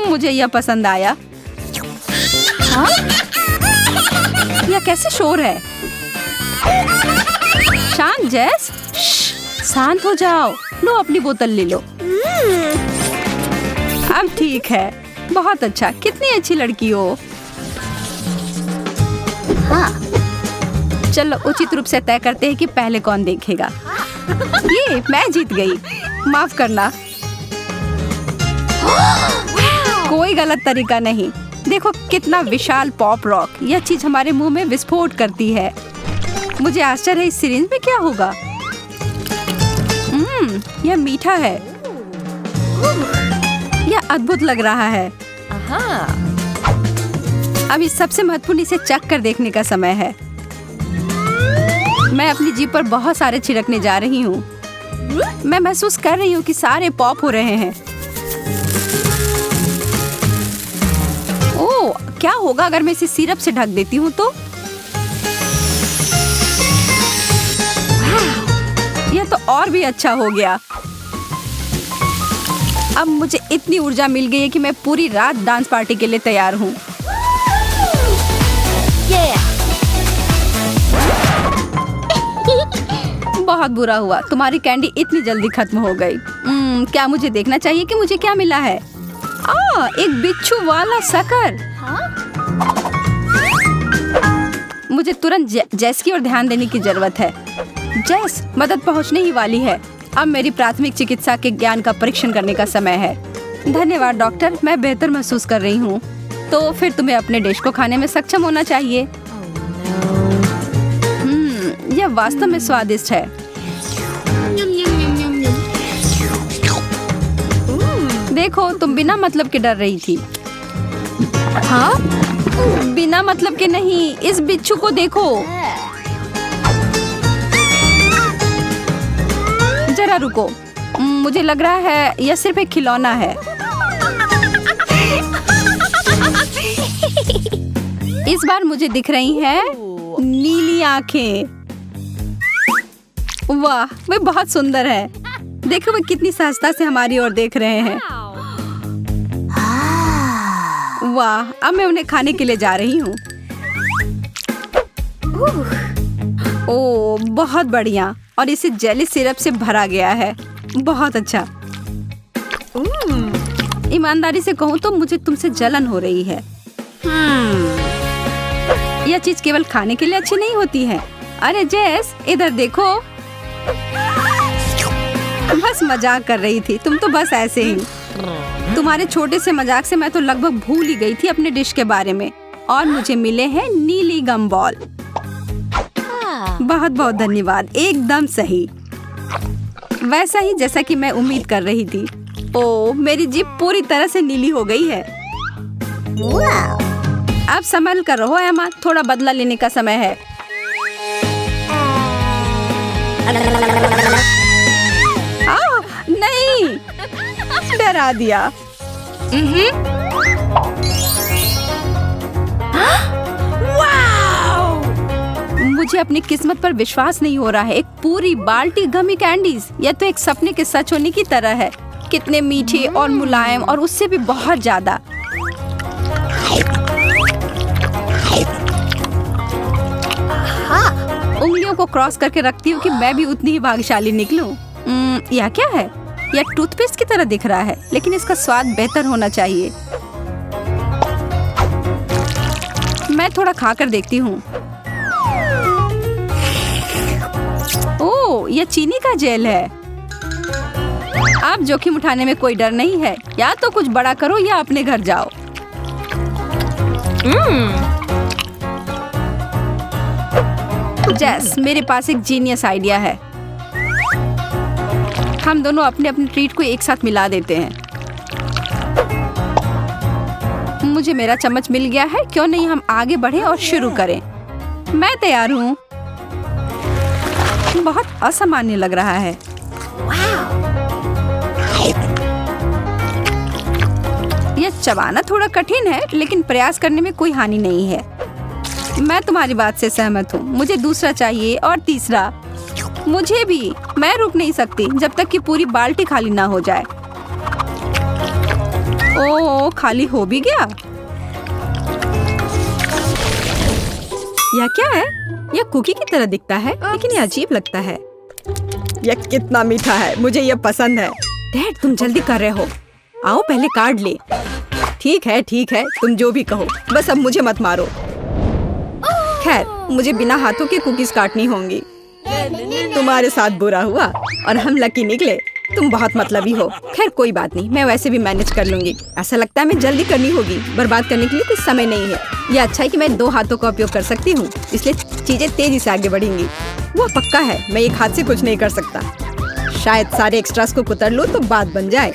मुझे यह पसंद आया। यह कैसे शोर है? शांत जेस, शांत हो जाओ। लो अपनी बोतल ले लो। अब ठीक है, बहुत अच्छा। कितनी अच्छी लड़की हो। चलो उचित रूप से तय करते हैं कि पहले कौन देखेगा। ये मैं जीत गई, माफ करना। कोई गलत तरीका नहीं। देखो कितना विशाल पॉप रॉक। यह चीज हमारे मुंह में विस्फोट करती है। मुझे आश्चर्य है इस सिरिंज में क्या होगा। यह मीठा है। यह अद्भुत लग रहा है। अब इस सबसे महत्वपूर्ण इसे चख कर देखने का समय है। मैं अपनी जीभ पर बहुत सारे छिड़कने जा रही हूँ। मैं महसूस कर रही हूँ कि सारे पॉप हो रहे हैं। ओह, क्या होगा अगर मैं इसे सिरप से ढक देती हूँ तो? यह तो और भी अच्छा हो गया। अब मुझे इतनी ऊर्जा मिल गई है कि मैं पूरी रात डांस पार्टी के लिए तैयार हूँ। बहुत बुरा हुआ, तुम्हारी कैंडी इतनी जल्दी खत्म हो गई। क्या मुझे देखना चाहिए कि मुझे क्या मिला है? एक बिच्छू वाला शक्कर। मुझे तुरंत जेस की ओर ध्यान देने की जरूरत है। जेस, मदद पहुंचने ही वाली है। अब मेरी प्राथमिक चिकित्सा के ज्ञान का परीक्षण करने का समय है। धन्यवाद डॉक्टर, मैं बेहतर महसूस कर रही हूँ। तो फिर तुम्हें अपने डिश को खाने में सक्षम होना चाहिए। यह वास्तव में स्वादिष्ट है। देखो, तुम बिना मतलब के डर रही थी। हाँ? बिना मतलब के नहीं, इस बिच्छू को देखो। जरा रुको, मुझे लग रहा है यह सिर्फ एक खिलौना है। इस बार मुझे दिख रही हैं नीली आंखें। वाह, वे बहुत सुंदर है। देखो वे कितनी सहजता से हमारी ओर देख रहे हैं। वाह, अब मैं उन्हें खाने के लिए जा रही हूँ। ओह, बहुत बढ़िया। और इसे जेली सिरप से भरा गया है। बहुत अच्छा। ईमानदारी से कहूँ तो मुझे तुमसे जलन हो रही है। यह चीज केवल खाने के लिए अच्छी नहीं होती है। अरे जेस, इधर देखो। बस मजाक कर रही थी, तुम तो बस ऐसे ही। तुम्हारे छोटे से मजाक से मैं तो लगभग भूल ही गई थी अपने डिश के बारे में। और मुझे मिले हैं नीली गम बॉल। बहुत बहुत धन्यवाद, एकदम सही, वैसा ही जैसा कि मैं उम्मीद कर रही थी। ओह, मेरी जीभ पूरी तरह से नीली हो गई है। अब संभल कर रहो एमा, थोड़ा बदला लेने का समय है। नहीं, डरा दिया। मुझे अपनी किस्मत पर विश्वास नहीं हो रहा है। एक पूरी बाल्टी गमी कैंडीज। यह तो एक सपने के सच होने की तरह है। कितने मीठे और मुलायम, और उससे भी बहुत ज्यादा। उंगलियों को क्रॉस करके रखती हूँ कि मैं भी उतनी ही भाग्यशाली निकलूं। यह क्या है? यह टूथपेस्ट की तरह दिख रहा है, लेकिन इसका स्वाद बेहतर होना चाहिए। मैं थोड़ा खाकर देखती हूँ। ओह, यह चीनी का जेल है। अब जोखिम उठाने में कोई डर नहीं है। या तो कुछ बड़ा करो या अपने घर जाओ। जेस, मेरे पास एक जीनियस आइडिया है। हम दोनों अपने अपने ट्रीट को एक साथ मिला देते हैं। मुझे मेरा चम्मच मिल गया है। क्यों नहीं हम आगे बढ़े और शुरू करें? मैं तैयार हूँ। बहुत असामान्य लग रहा है। यह चबाना थोड़ा कठिन है, लेकिन प्रयास करने में कोई हानि नहीं है। मैं तुम्हारी बात से सहमत हूँ। मुझे दूसरा चाहिए और तीसरा। मुझे भी। मैं रुक नहीं सकती जब तक कि पूरी बाल्टी खाली ना हो जाए। ओह, खाली हो भी गया। यह क्या है? यह कुकी की तरह दिखता है, लेकिन यह अजीब लगता है। यह कितना मीठा है, मुझे यह पसंद है। डैड, तुम जल्दी कर रहे हो। आओ पहले काट ले। ठीक है, तुम जो भी कहो, बस अब मुझे मत मारो। खैर, मुझे बिना हाथों के कुकीज काटनी होंगी। तुम्हारे साथ बुरा हुआ और हम लकी निकले। तुम बहुत मतलबी हो। खैर कोई बात नहीं, मैं वैसे भी मैनेज कर लूंगी। ऐसा लगता है मैं जल्दी करनी होगी, बर्बाद करने के लिए कुछ समय नहीं है। यह अच्छा है कि मैं 2 हाथों का उपयोग कर सकती हूँ, इसलिए चीजें तेजी से आगे बढ़ेंगी। वो पक्का है, मैं एक हाथ से कुछ नहीं कर सकता। शायद सारे एक्स्ट्रास को कुतर लूं तो बात बन जाए।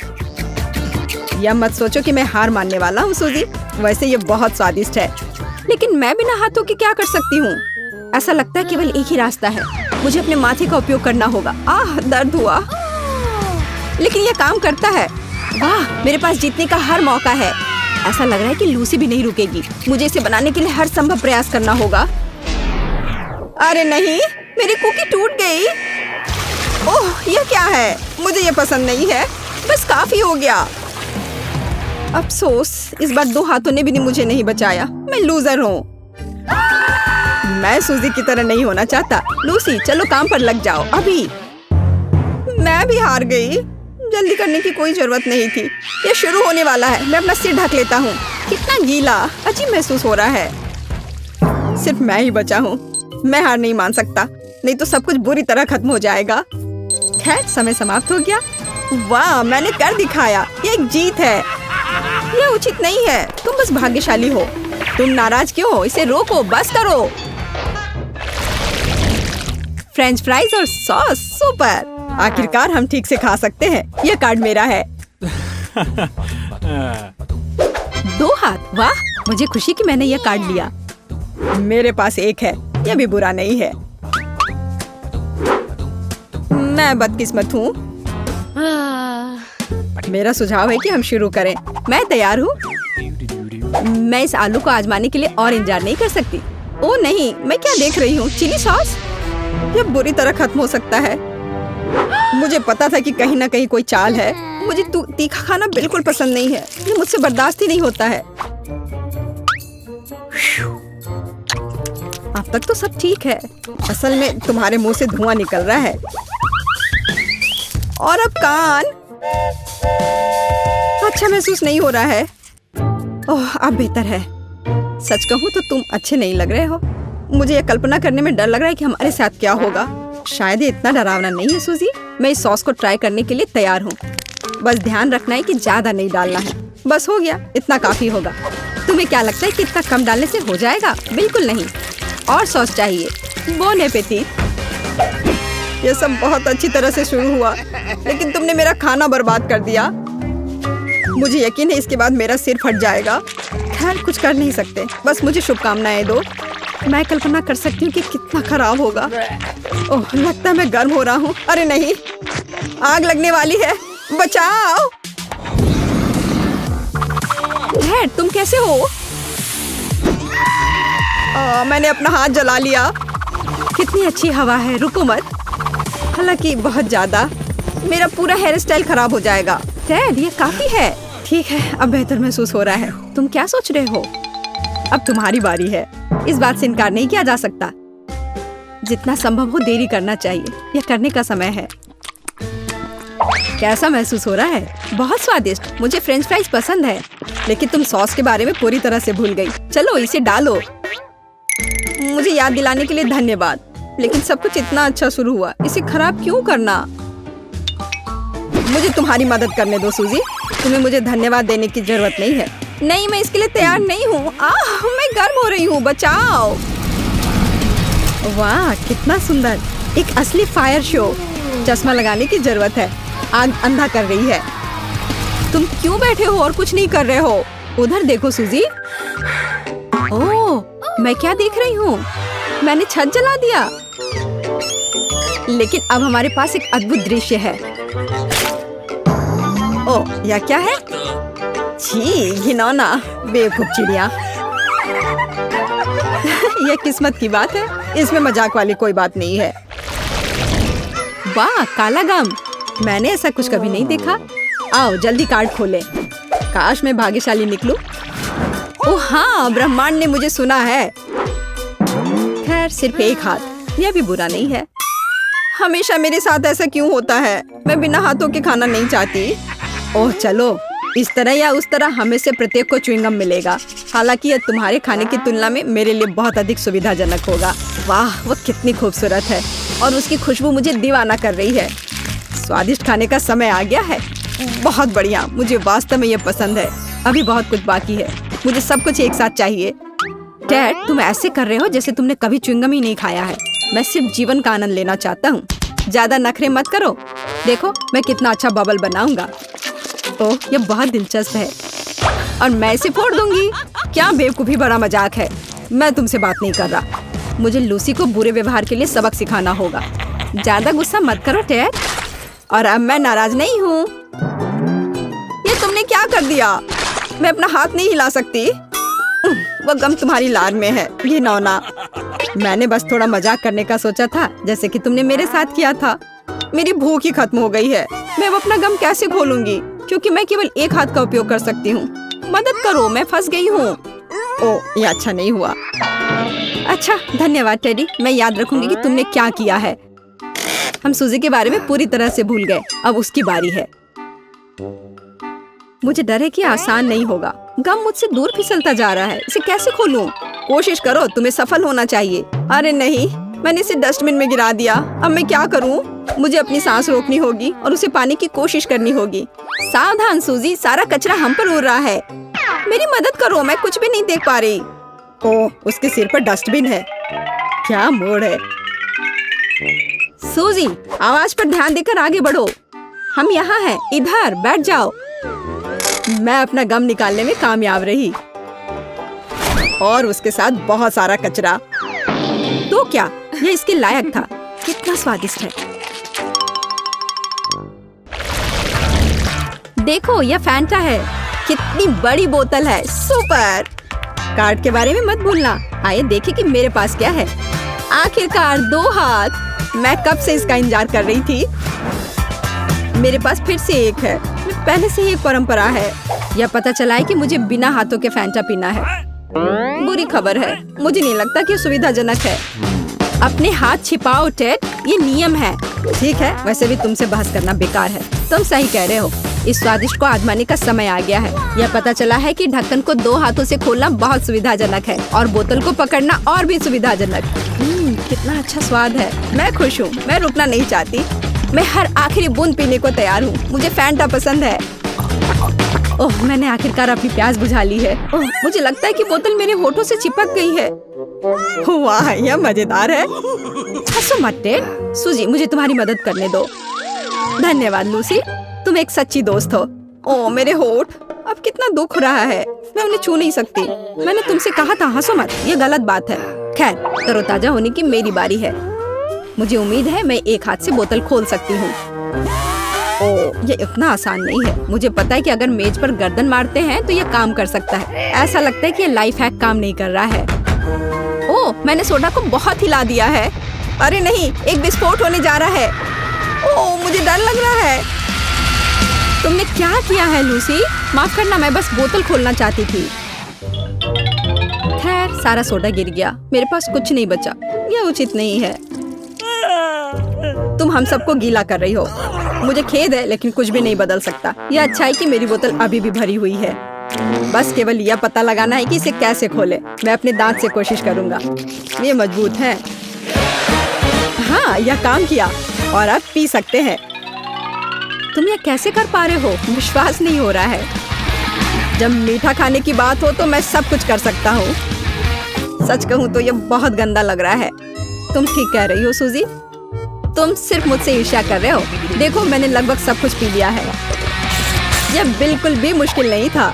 यह मत सोचो कि मैं हार मानने वाला हूँ सूजी, वैसे ये बहुत स्वादिष्ट है, लेकिन मैं बिना हाथों के क्या कर सकती हूँ? ऐसा लगता है केवल एक ही रास्ता है, मुझे अपने माथे का उपयोग करना होगा। आह, दर्द हुआ, लेकिन यह काम करता है। वाह, मेरे पास जीतने का हर मौका है। ऐसा लग रहा है कि लूसी भी नहीं रुकेगी। मुझे इसे बनाने के लिए हर संभव प्रयास करना होगा। अरे नहीं, मेरी कुकी टूट गई। ओह, यह क्या है? मुझे यह पसंद नहीं है। बस काफी हो गया। अफसोस, इस बार 2 हाथों ने भी मुझे नहीं बचाया। मैं लूजर हूँ। मैं सूजी की तरह नहीं होना चाहता। लूसी, चलो काम पर लग जाओ अभी। मैं भी हार गई। जल्दी करने की कोई जरूरत नहीं थी। यह शुरू होने वाला है। मैं अपना सिर ढक लेता हूँ। कितना गीला, अजीब महसूस हो रहा है। सिर्फ मैं ही बचा हूँ। मैं हार नहीं मान सकता, नहीं तो सब कुछ बुरी तरह खत्म हो जाएगा। खैर, समय समाप्त हो गया। वाह, मैंने कर दिखाया। ये एक जीत है। यह उचित नहीं है। तुम बस भाग्यशाली हो। तुम नाराज क्यों हो? इसे रोको, बस करो। फ्रेंच फ्राइज और सॉस, सुपर। आखिरकार हम ठीक से खा सकते हैं। यह कार्ड मेरा है। 2 हाथ, वाह, मुझे खुशी कि मैंने यह कार्ड लिया। मेरे पास 1 है, यह भी बुरा नहीं है। मैं बदकिस्मत हूँ। मेरा सुझाव है कि हम शुरू करें। मैं तैयार हूँ। मैं इस आलू को आजमाने के लिए और इंतजार नहीं कर सकती। ओह नहीं, मैं क्या देख रही हूँ? Chilli sauce? यह बुरी तरह खत्म हो सकता है। मुझे पता था कि कहीं ना कहीं कोई चाल है। मुझे तीखा खाना बिल्कुल पसंद नहीं है। ये मुझसे बर्दाश्त ही नहीं होता है। अब तक तो सब ठीक है। असल में तुम्हारे मुंह से धुआं निकल रहा है। और अब कान। अच्छा महसूस नहीं हो रहा है। ओह, अब बेहतर है। सच कहूँ तो तुम अच्छे नहीं लग रहे हो। मुझे यह कल्पना करने में डर लग रहा है कि हमारे साथ क्या होगा। शायद ये इतना डरावना नहीं है सूजी। मैं इस सॉस को ट्राई करने के लिए तैयार हूँ। बस ध्यान रखना है कि ज्यादा नहीं डालना है। बस हो गया, इतना काफी होगा। तुम्हें क्या लगता है कि इतना कम डालने से हो जाएगा? बिल्कुल नहीं, और सॉस चाहिए। Bone appétit. यह सब बहुत अच्छी तरह से शुरू हुआ, लेकिन तुमने मेरा खाना बर्बाद कर दिया। मुझे यकीन है इसके बाद मेरा सिर फट जाएगा। खैर, कुछ कर नहीं सकते। बस मुझे शुभकामनाएं दो। मैं कल्पना कर सकती हूँ कि कितना खराब होगा। ओह, लगता है मैं गर्म हो रहा हूँ। अरे नहीं, आग लगने वाली है। बचाओ। डैड, तुम कैसे हो? मैंने अपना हाथ जला लिया। कितनी अच्छी हवा है, रुको मत। हालांकि बहुत ज्यादा। मेरा पूरा हेयर स्टाइल खराब हो जाएगा। डैड, ये काफी है। ठीक है, अब बेहतर महसूस हो रहा है। तुम क्या सोच रहे हो? अब तुम्हारी बारी है। इस बात से इनकार नहीं किया जा सकता। जितना संभव हो देरी करना चाहिए। यह करने का समय है। कैसा महसूस हो रहा है? बहुत स्वादिष्ट। मुझे फ्रेंच फ्राइज पसंद है, लेकिन तुम सॉस के बारे में पूरी तरह से भूल गई। चलो इसे डालो। मुझे याद दिलाने के लिए धन्यवाद, लेकिन सब कुछ इतना अच्छा शुरू हुआ, इसे खराब क्यों करना? मुझे तुम्हारी मदद करने दो सूजी। तुम्हें मुझे धन्यवाद देने की जरूरत नहीं है। नहीं, मैं इसके लिए तैयार नहीं हूँ। मैं गर्म हो रही हूँ, बचाओ। वाह, कितना सुंदर। एक असली फायर शो। चश्मा लगाने की जरूरत है। आग अंधा कर रही है। तुम क्यों बैठे हो और कुछ नहीं कर रहे हो? उधर देखो सूजी। ओह, मैं क्या देख रही हूँ? मैंने छत जला दिया। लेकिन अब हमारे पास एक अद्भुत दृश्य है। ओह, यह क्या है? छी, घिनौना, बेवकूफ चिड़िया। यह किस्मत की बात है। इसमें मजाक वाली कोई बात नहीं है। वाह, काला गम। मैंने ऐसा कुछ कभी नहीं देखा। आओ जल्दी कार्ड खोलें। काश मैं भाग्यशाली निकलूं। ओह हाँ, ब्रह्मांड ने मुझे सुना है। खैर सिर्फ एक हाथ, यह भी बुरा नहीं है। हमेशा मेरे साथ ऐसा क्यों होता है? मैं बिना हाथों के खाना नहीं चाहती। ओह चलो, इस तरह या उस तरह हमें से प्रत्येक को च्युइंगम मिलेगा। हालांकि यह तुम्हारे खाने की तुलना में मेरे लिए बहुत अधिक सुविधाजनक होगा। वाह, वह कितनी खूबसूरत है और उसकी खुशबू मुझे दीवाना कर रही है। स्वादिष्ट खाने का समय आ गया है। बहुत बढ़िया, मुझे वास्तव में ये पसंद है। अभी बहुत कुछ बाकी है, मुझे सब कुछ एक साथ चाहिए। डैड, तुम ऐसे कर रहे हो जैसे तुमने कभी च्युइंगम ही नहीं खाया है। मैं सिर्फ जीवन का आनंद लेना चाहता हूँ। ज्यादा नखरे मत करो। देखो मैं कितना अच्छा बबल बनाऊंगा। ओह, ये बहुत दिलचस्प है और मैं इसे फोड़ दूंगी। क्या बेवकूफी भरा मजाक है। मैं तुमसे बात नहीं कर रहा। मुझे लूसी को बुरे व्यवहार के लिए सबक सिखाना होगा। ज्यादा गुस्सा मत करो टेड। और अब मैं नाराज नहीं हूँ। ये तुमने क्या कर दिया? मैं अपना हाथ नहीं हिला सकती। वह गम तुम्हारी लार में है। ये नौना, मैंने बस थोड़ा मजाक करने का सोचा था, जैसे कि तुमने मेरे साथ किया था। मेरी भूख ही खत्म हो गई है। मैं वो अपना गम कैसे खोलूंगी, क्योंकि मैं केवल एक हाथ का उपयोग कर सकती हूँ। मदद करो, मैं फंस गई हूँ। ओह, ये अच्छा नहीं हुआ। अच्छा, धन्यवाद टेडी। मैं याद रखूंगी कि तुमने क्या किया है। हम सूजी के बारे में पूरी तरह से भूल गए। अब उसकी बारी है। मुझे डर है कि आसान नहीं होगा। गम मुझसे दूर फिसलता जा रहा है। इसे कैसे खोलूं? कोशिश करो, तुम्हें सफल होना चाहिए। अरे नहीं, मैंने इसे डस्टबिन में गिरा दिया। अब मैं क्या करूं? मुझे अपनी सांस रोकनी होगी और उसे पाने की कोशिश करनी होगी। सावधान सूजी, सारा कचरा हम पर उड़ रहा है। मेरी मदद करो, मैं कुछ भी नहीं देख पा रही। ओह, उसके सिर पर डस्टबिन है। क्या मोड़ है। सूजी, आवाज पर ध्यान देकर आगे बढ़ो। हम यहाँ हैं, इधर बैठ जाओ। मैं अपना गम निकालने में कामयाब रही और उसके साथ बहुत सारा कचरा। तो क्या यह इसके लायक था? कितना स्वादिष्ट है। देखो, यह फैंटा है। कितनी बड़ी बोतल है। सुपर। कार्ड के बारे में मत भूलना। आइए देखें कि मेरे पास क्या है। आखिरकार 2 हाथ। मैं कब से इसका इंतजार कर रही थी। मेरे पास फिर से एक है। पहले से ही एक परंपरा है। यह पता चला है कि मुझे बिना हाथों के फैंटा पीना है। बुरी खबर है, मुझे नहीं लगता कि सुविधाजनक है। अपने हाथ छिपाओ टेड, ये नियम है। ठीक है, वैसे भी तुमसे बहस करना बेकार है। तुम सही कह रहे हो। इस स्वादिष्ट को आजमाने का समय आ गया है। यह पता चला है कि ढक्कन को 2 हाथों से खोलना बहुत सुविधाजनक है और बोतल को पकड़ना और भी सुविधाजनक। कितना अच्छा स्वाद है। मैं खुश हूँ। मैं रुकना नहीं चाहती। मैं हर आखिरी बूंद पीने को तैयार हूँ। मुझे फैंटा पसंद है। ओह, मैंने आखिरकार अपनी प्यास बुझा ली है। ओह, मुझे लगता है कि बोतल मेरे होठों से चिपक गई है। वाह, यह मजेदार है। हंसो मत टेड। सूजी, मुझे तुम्हारी मदद करने दो। धन्यवाद लूसी, तुम एक सच्ची दोस्त हो। ओह, मेरे होठ। अब कितना दुख हो रहा है। मैं उन्हें छू नहीं सकती। मैंने तुमसे कहा था हंसो मत। ये गलत बात है। खैर, तरोताजा होने की मेरी बारी है। मुझे उम्मीद है मैं एक हाथ से बोतल खोल सकती हूँ। ओह, ये इतना आसान नहीं है। मुझे पता है कि अगर मेज पर गर्दन मारते हैं तो यह काम कर सकता है। ऐसा लगता है कि ये लाइफ हैक काम नहीं कर रहा है। ओह, मैंने सोडा को बहुत हिला दिया है। अरे नहीं, एक विस्फोट होने जा रहा है। ओह, मुझे डर लग रहा है। तुमने क्या किया है लूसी? माफ करना, मैं बस बोतल खोलना चाहती थी। खैर, सारा सोडा गिर गया। मेरे पास कुछ नहीं बचा। यह उचित नहीं है। तुम हम सबको गीला कर रही हो। मुझे खेद है, लेकिन कुछ भी नहीं बदल सकता। यह अच्छा है कि मेरी बोतल अभी भी भरी हुई है। बस केवल यह पता लगाना है कि इसे कैसे खोले। मैं अपने दांत से कोशिश करूंगा। ये मजबूत है। हाँ, यह काम किया और अब पी सकते हैं। तुम यह कैसे कर पा रहे हो? विश्वास नहीं हो रहा है। जब मीठा खाने की बात हो तो मैं सब कुछ कर सकता हूँ। सच कहूँ तो यह बहुत गंदा लग रहा है। तुम ठीक कह रही हो सूजी। तुम सिर्फ मुझसे ईर्ष्या कर रहे हो। देखो, मैंने लगभग सब कुछ पी लिया है। यह बिल्कुल भी मुश्किल नहीं था।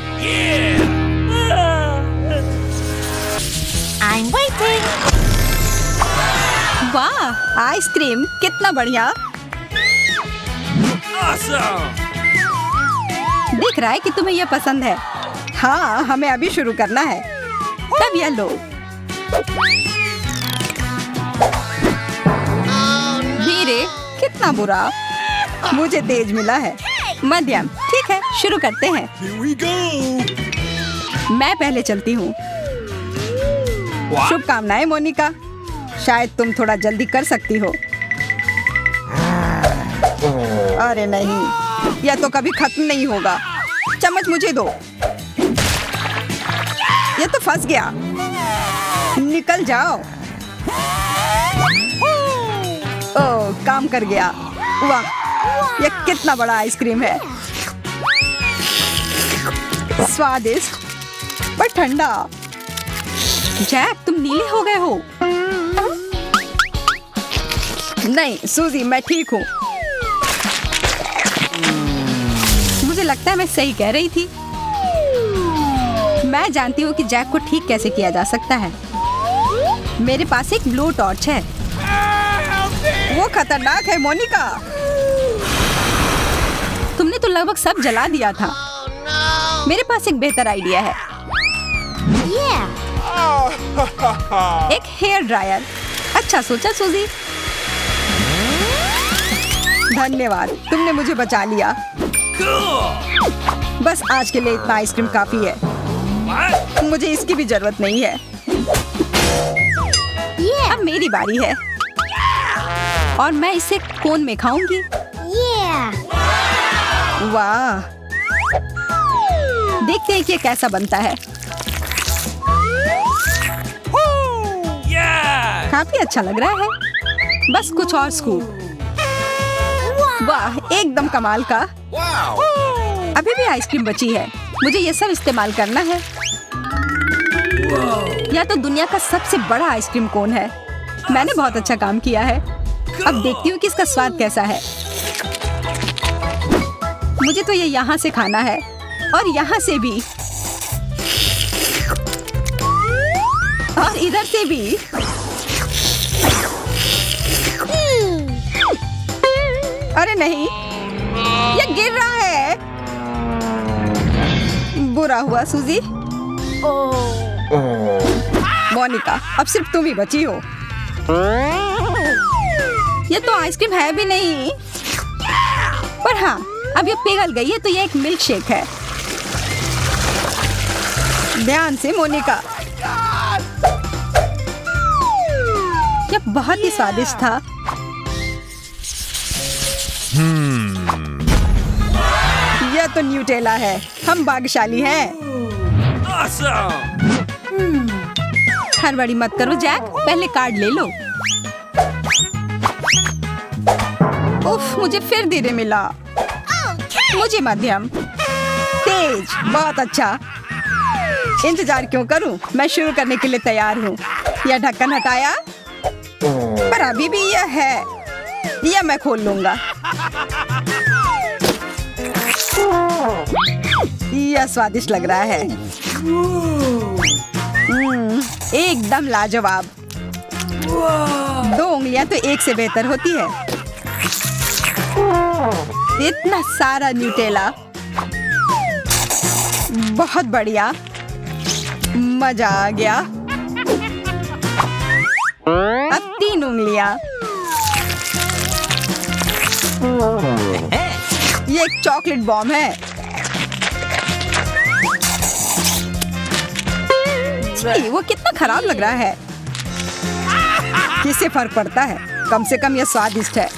I'm waiting. वाह, आइसक्रीम कितना बढ़िया। Awesome! दिख रहा है कि तुम्हें यह पसंद है। हाँ, हमें अभी शुरू करना है। तब यह लो। धीरे, कितना बुरा। मुझे तेज मिला है। मध्यम। ठीक है, शुरू करते हैं। Here we go! मैं पहले चलती हूँ। शुभकामनाएं मोनिका। शायद तुम थोड़ा जल्दी कर सकती हो। अरे नहीं, यह तो कभी खत्म नहीं होगा। चम्मच मुझे दो। यह तो फंस गया। निकल जाओ। ओह, काम कर गया। वाह, यह कितना बड़ा आइसक्रीम है। स्वादिष्ट पर ठंडा। जैक, तुम नीले हो गए हो। नहीं सूजी, मैं ठीक हूँ। मुझे लगता है मैं सही कह रही थी। मैं जानती हूँ कि जैक को ठीक कैसे किया जा सकता है। मेरे पास एक ब्लो टॉर्च है। वो खतरनाक है मोनिका। तुमने तो लगभग सब जला दिया था। मेरे पास एक बेहतर आइडिया है। एक हेयर ड्रायर। अच्छा सोचा सूजी। धन्यवाद, तुमने मुझे बचा लिया। बस आज के लिए इतना आइसक्रीम काफी है। मुझे इसकी भी जरूरत नहीं है। अब मेरी बारी है और मैं इसे कोन में खाऊंगी। वाह, देखते हैं कि ये कैसा बनता है। काफी अच्छा लग रहा है। बस कुछ और स्कूप। वाह, एकदम कमाल का। अभी भी आइसक्रीम बची है। मुझे ये सब इस्तेमाल करना है। यह तो दुनिया का सबसे बड़ा आइसक्रीम कोन है। मैंने बहुत अच्छा काम किया है। अब देखती हूँ कि इसका स्वाद कैसा है। मुझे तो ये यहाँ से खाना है और यहाँ से भी और इधर से भी। अरे नहीं, ये गिर रहा है। बुरा हुआ सूजी। मोनिका, अब सिर्फ तुम ही बची हो। ये तो आइसक्रीम है भी नहीं। पर हाँ, अब ये पिघल गई है तो ये एक मिल्क शेक है। ध्यान से मोनिका। यह बहुत ही स्वादिष्ट था। यह तो न्यूटेला है। हम भाग्यशाली हैं। हड़बड़ी मत करो जैक, पहले कार्ड ले लो। उफ, मुझे फिर धीरे मिला। मुझे मध्यम। तेज, बहुत अच्छा। इंतजार क्यों करूं? मैं शुरू करने के लिए तैयार हूँ। यह ढक्कन हटाया, पर अभी भी यह है। यह मैं खोल लूंगा। यह स्वादिष्ट लग रहा है। एकदम लाजवाब। 2 उंगलियां तो एक से बेहतर होती है। इतना सारा न्यूटेला, बहुत बढ़िया। मजा आ गया। अब 3 उंगलियां। ये एक चॉकलेट बॉम्ब है। छी, वो कितना खराब लग रहा है। किससे फर्क पड़ता है? कम से कम यह स्वादिष्ट है।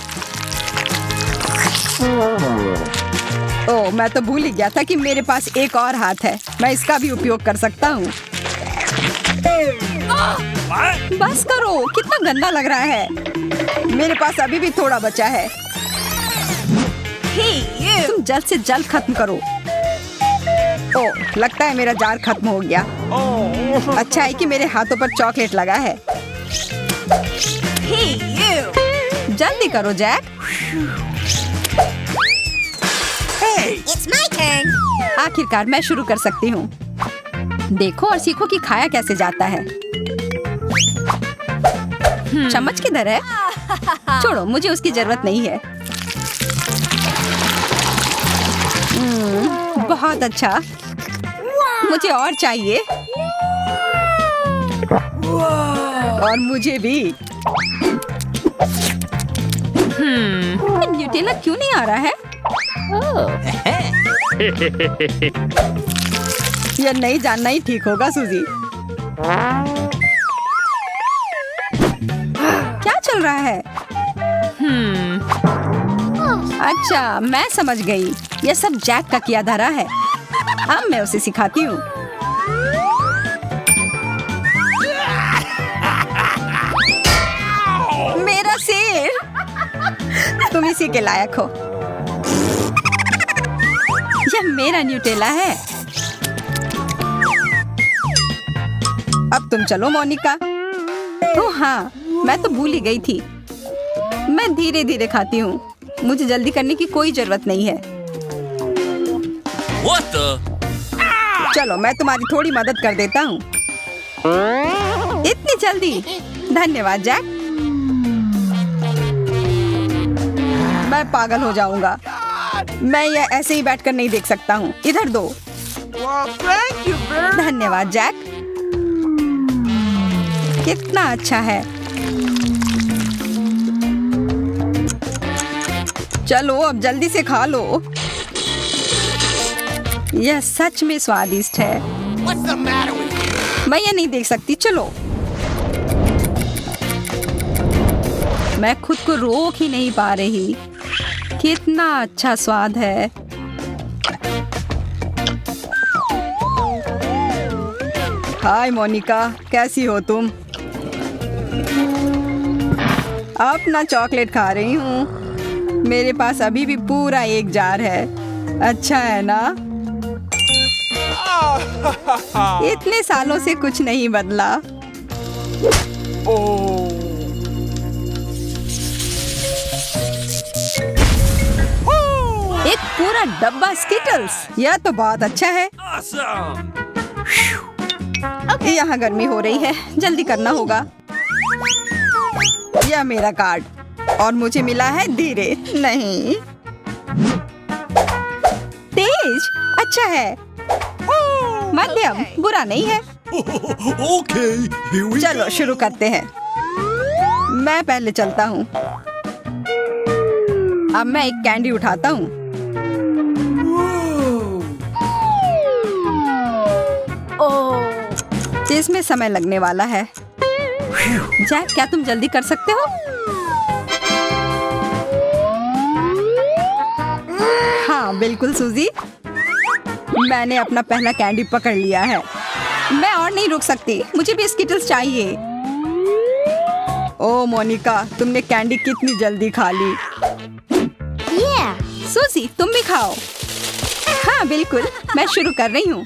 ओह, मैं तो भूल ही गया था कि मेरे पास एक और हाथ है। मैं इसका भी उपयोग कर सकता हूँ। बस करो, कितना गंदा लग रहा है। मेरे पास अभी भी थोड़ा बचा है। तुम जल्द से जल्द खत्म करो। ओह, लगता है मेरा जार खत्म हो गया। अच्छा है कि मेरे हाथों पर चॉकलेट लगा है। जल्दी करो जैक। It's my turn. आखिरकार मैं शुरू कर सकती हूँ। देखो और सीखो कि खाया कैसे जाता है। चम्मच किधर है? छोड़ो, मुझे उसकी जरूरत नहीं है। बहुत अच्छा। मुझे और चाहिए। और मुझे भी। न्यूटेला क्यों नहीं आ रहा है? यह नहीं जानना ही ठीक होगा सूजी। रहा है? अच्छा, मैं समझ गई। यह सब जैक का किया धरा है। अब मैं उसे सिखाती हूँ। मेरा सिर! तुम इसी के लायक हो। यह मेरा न्यूटेला है। अब तुम चलो मोनिका। ओह हाँ, मैं तो भूल ही गई थी। मैं धीरे धीरे खाती हूँ। मुझे जल्दी करने की कोई जरूरत नहीं है। What the? चलो मैं तुम्हारी थोड़ी मदद कर देता हूँ। इतनी जल्दी? धन्यवाद जैक। मैं पागल हो जाऊंगा। मैं ये ऐसे ही बैठकर नहीं देख सकता हूँ। इधर दो। धन्यवाद जैक। कितना अच्छा है। चलो अब जल्दी से खा लो। यह सच में स्वादिष्ट है। What's the matter with you? मैं ये नहीं देख सकती। चलो। मैं खुद को रोक ही नहीं पा रही। कितना अच्छा स्वाद है। हाय मोनिका, कैसी हो तुम? अपना चॉकलेट खा रही हूँ। मेरे पास अभी भी पूरा एक जार है। अच्छा है ना? इतने सालों से कुछ नहीं बदला। एक पूरा डब्बा स्किटल्स। यह तो बहुत अच्छा है। Awesome! यहाँ गर्मी हो रही है, जल्दी करना होगा। यह मेरा कार्ड और मुझे मिला है धीरे। नहीं, तेज अच्छा है। मध्यम बुरा नहीं है। Okay, here we चलो शुरू करते हैं। मैं पहले चलता हूँ। अब मैं एक कैंडी उठाता हूँ। इसमें समय लगने वाला है। जैक, क्या तुम जल्दी कर सकते हो? हाँ बिल्कुल सूजी। मैंने अपना पहला कैंडी पकड़ लिया है। मैं और नहीं रुक सकती। मुझे भी स्किटल्स चाहिए। ओ मोनिका, तुमने कैंडी कितनी जल्दी खा ली। सूजी, तुम भी खाओ। हाँ बिल्कुल, मैं शुरू कर रही हूँ।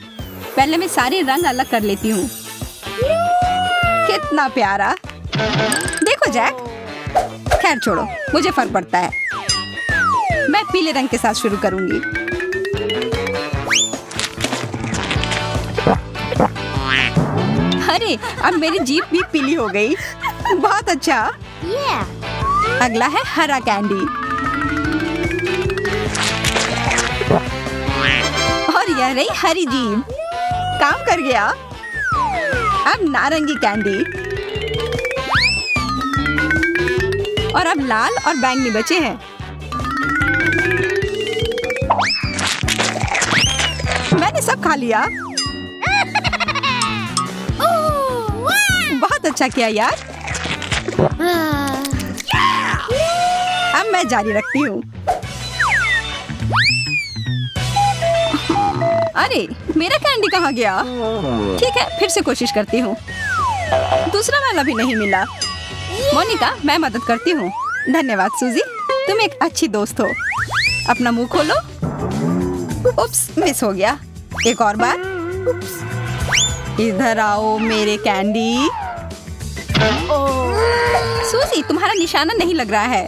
पहले मैं सारे रंग अलग कर लेती हूँ। कितना प्यारा। देखो जैक। खैर छोड़ो, मुझे फर्क पड़ता है। मैं पीले रंग के साथ शुरू करूंगी। अरे, अब मेरी जीभ भी पीली हो गई। बहुत अच्छा। अगला है हरा कैंडी। और यह रही हरी जीभ। काम कर गया। अब नारंगी कैंडी। और अब लाल और बैंगनी बचे हैं। मैंने सब खा लिया। बहुत अच्छा किया यार। अब मैं जारी रखती हूँ। अरे, मेरा कैंडी कहाँ गया? ठीक है, फिर से कोशिश करती हूँ। दूसरा वाला भी नहीं मिला। मोनिका, मैं मदद करती हूँ। धन्यवाद सूजी, तुम एक अच्छी दोस्त हो। अपना मुंह खोलो। उप्स, मिस हो गया। एक और बार। इधर आओ मेरे कैंडी। सूजी, तुम्हारा निशाना नहीं लग रहा है।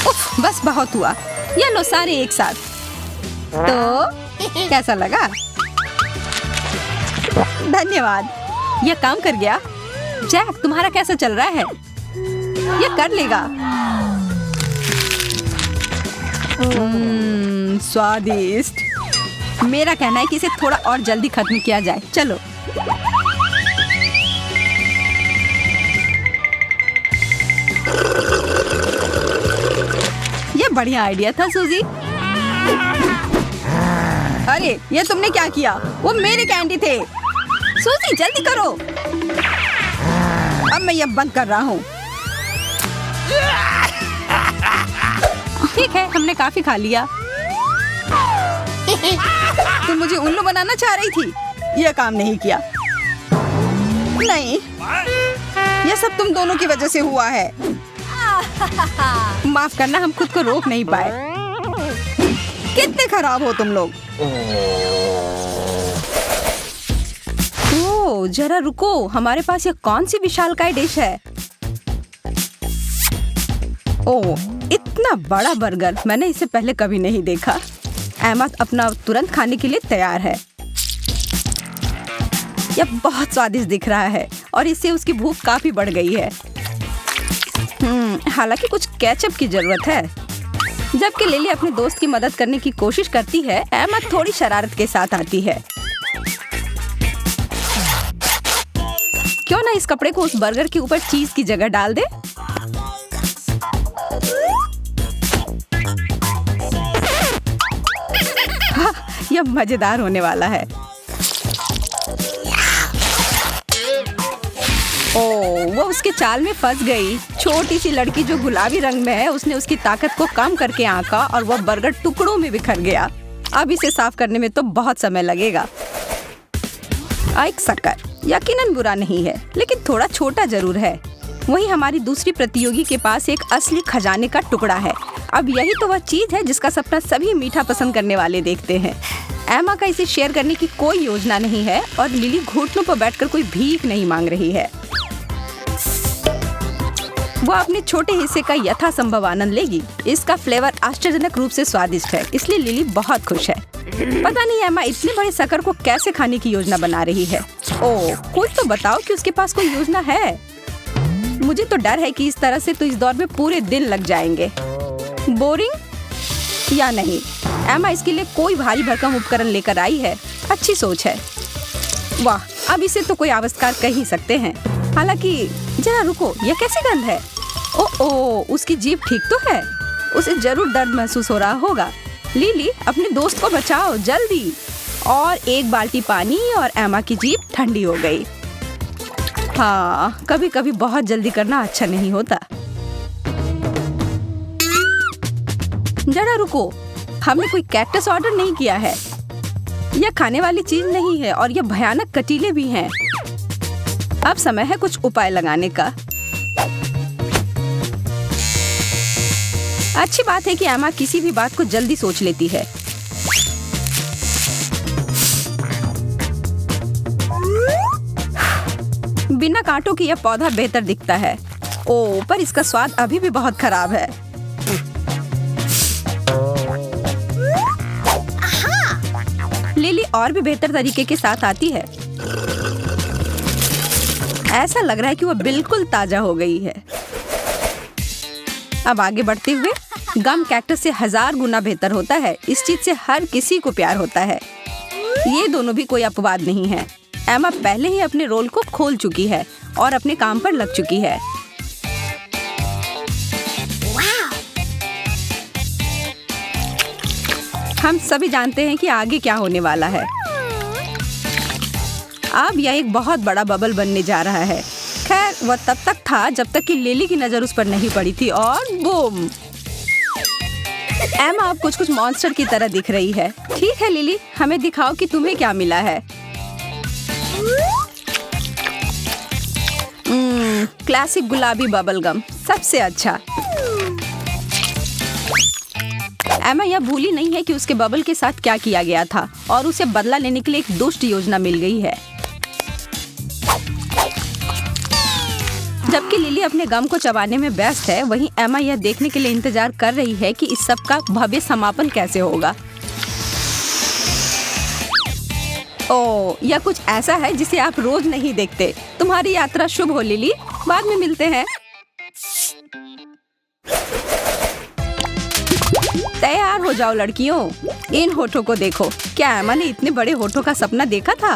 उफ, बस बहुत हुआ। ये लो सारे एक साथ। तो कैसा लगा? धन्यवाद, यह काम कर गया। जैक, तुम्हारा कैसा चल रहा है? यह कर लेगा। स्वादिष्ट। मेरा कहना है कि इसे थोड़ा और जल्दी खत्म किया जाए। चलो। यह बढ़िया आइडिया था सूजी। अरे, ये तुमने क्या किया? वो मेरे कैंडी थे। सूजी, जल्दी करो। अब मैं ये बंद कर रहा हूँ। ठीक है, हमने काफी खा लिया। तुम मुझे उल्लू बनाना चाह रही थी। यह काम नहीं किया। नहीं, यह सब तुम दोनों की वजह से हुआ है। माफ करना, हम खुद को रोक नहीं पाए। कितने खराब हो तुम लोग। ओह, जरा रुको, हमारे पास यह कौन सी विशालकाय डिश है? ओह, इतना बड़ा बर्गर, मैंने इसे पहले कभी नहीं देखा। एमा अपना तुरंत खाने के लिए तैयार है। यह बहुत स्वादिष्ट दिख रहा है और इससे उसकी भूख काफी बढ़ गई है। हालांकि कुछ केचप की जरूरत है। जबकि लिली अपने दोस्त की मदद करने की कोशिश करती है, एमा थोड़ी शरारत के साथ आती है। क्यों ना इस कपड़े को उस बर्गर के ऊपर चीज की जगह डाल दे? हाँ, यह मजेदार होने वाला है। ओह, वो उसके चाल में फंस गई। छोटी सी लड़की जो गुलाबी रंग में है, उसने उसकी ताकत को कम करके आंका और वह बर्गर टुकड़ों में बिखर गया। अब इसे साफ करने में तो बहुत समय लगेगा। एक शक्कर यकीनन बुरा नहीं है, लेकिन थोड़ा छोटा जरूर है। वहीं हमारी दूसरी प्रतियोगी के पास एक असली खजाने का टुकड़ा है। अब यही तो वह चीज है जिसका सपना सभी मीठा पसंद करने वाले देखते हैं। एमा का इसे शेयर करने की कोई योजना नहीं है और लिली घुटनों पर बैठकर कोई भीख नहीं मांग रही है। वो अपने छोटे हिस्से का यथासंभव आनंद लेगी। इसका फ्लेवर आश्चर्यजनक रूप से स्वादिष्ट है, इसलिए लिली बहुत खुश है। पता नहीं एमा इतने बड़े शक्कर को कैसे खाने की योजना बना रही है। ओह, कुछ तो बताओ कि उसके पास कोई योजना है। मुझे तो डर है कि इस तरह से तो इस दौर में पूरे दिन लग जाएंगे। बोरिंग या नहीं, एमा इसके लिए कोई भारी भरकम उपकरण लेकर आई है। अच्छी सोच है। वाह, अब इसे तो कोई आविष्कार कह ही सकते हैं। हालांकि जरा रुको, यह कैसी गंध है? ओह, उसकी जीभ ठीक तो है। उसे जरूर दर्द महसूस हो रहा होगा। लिली, अपने दोस्त को बचाओ जल्दी। और एक बाल्टी पानी और एमा की जीभ ठंडी हो गई। हाँ, कभी कभी बहुत जल्दी करना अच्छा नहीं होता। जरा रुको, हमने कोई कैक्टस ऑर्डर नहीं किया है। यह खाने वाली चीज नहीं है और यह भयानक कटीले भी हैं। अब समय है कुछ उपाय लगाने का। अच्छी बात है कि एमा किसी भी बात को जल्दी सोच लेती है। बिना कांटों की यह पौधा बेहतर दिखता है। ओह, पर इसका स्वाद अभी भी बहुत खराब है। लिली और भी बेहतर तरीके के साथ आती है। ऐसा लग रहा है कि वह बिल्कुल ताजा हो गई है। अब आगे बढ़ते हुए, गम कैक्टस से 1000 गुना बेहतर होता है। इस चीज से हर किसी को प्यार होता है। ये दोनों भी कोई अपवाद नहीं है। एमा पहले ही अपने रोल को खोल चुकी है और अपने काम पर लग चुकी है। हम सभी जानते हैं कि आगे क्या होने वाला है। अब यह एक बहुत बड़ा बबल बनने जा रहा है। खैर, वह तब तक था जब तक कि लिली की नजर उस पर नहीं पड़ी थी और बूम! एमा अब कुछ मॉन्स्टर की तरह दिख रही है। ठीक है लिली, हमें दिखाओ कि तुम्हें क्या मिला है। क्लासिक गुलाबी बबल गम, सबसे अच्छा। एमा यह भूली नहीं है कि उसके बबल के साथ क्या किया गया था और उसे बदला लेने के लिए एक दुष्ट योजना मिल गई है। जबकि लिली अपने गम को चबाने में व्यस्त है, वहीं एमा यह देखने के लिए इंतजार कर रही है कि इस सब का भव्य समापन कैसे होगा। ओह, यह कुछ ऐसा है जिसे आप रोज नहीं देखते। तुम्हारी यात्रा शुभ हो लिली, बाद में मिलते हैं। तैयार हो जाओ लड़कियों, इन होठों को देखो। क्या एमा ने इतने बड़े होठों का सपना देखा था?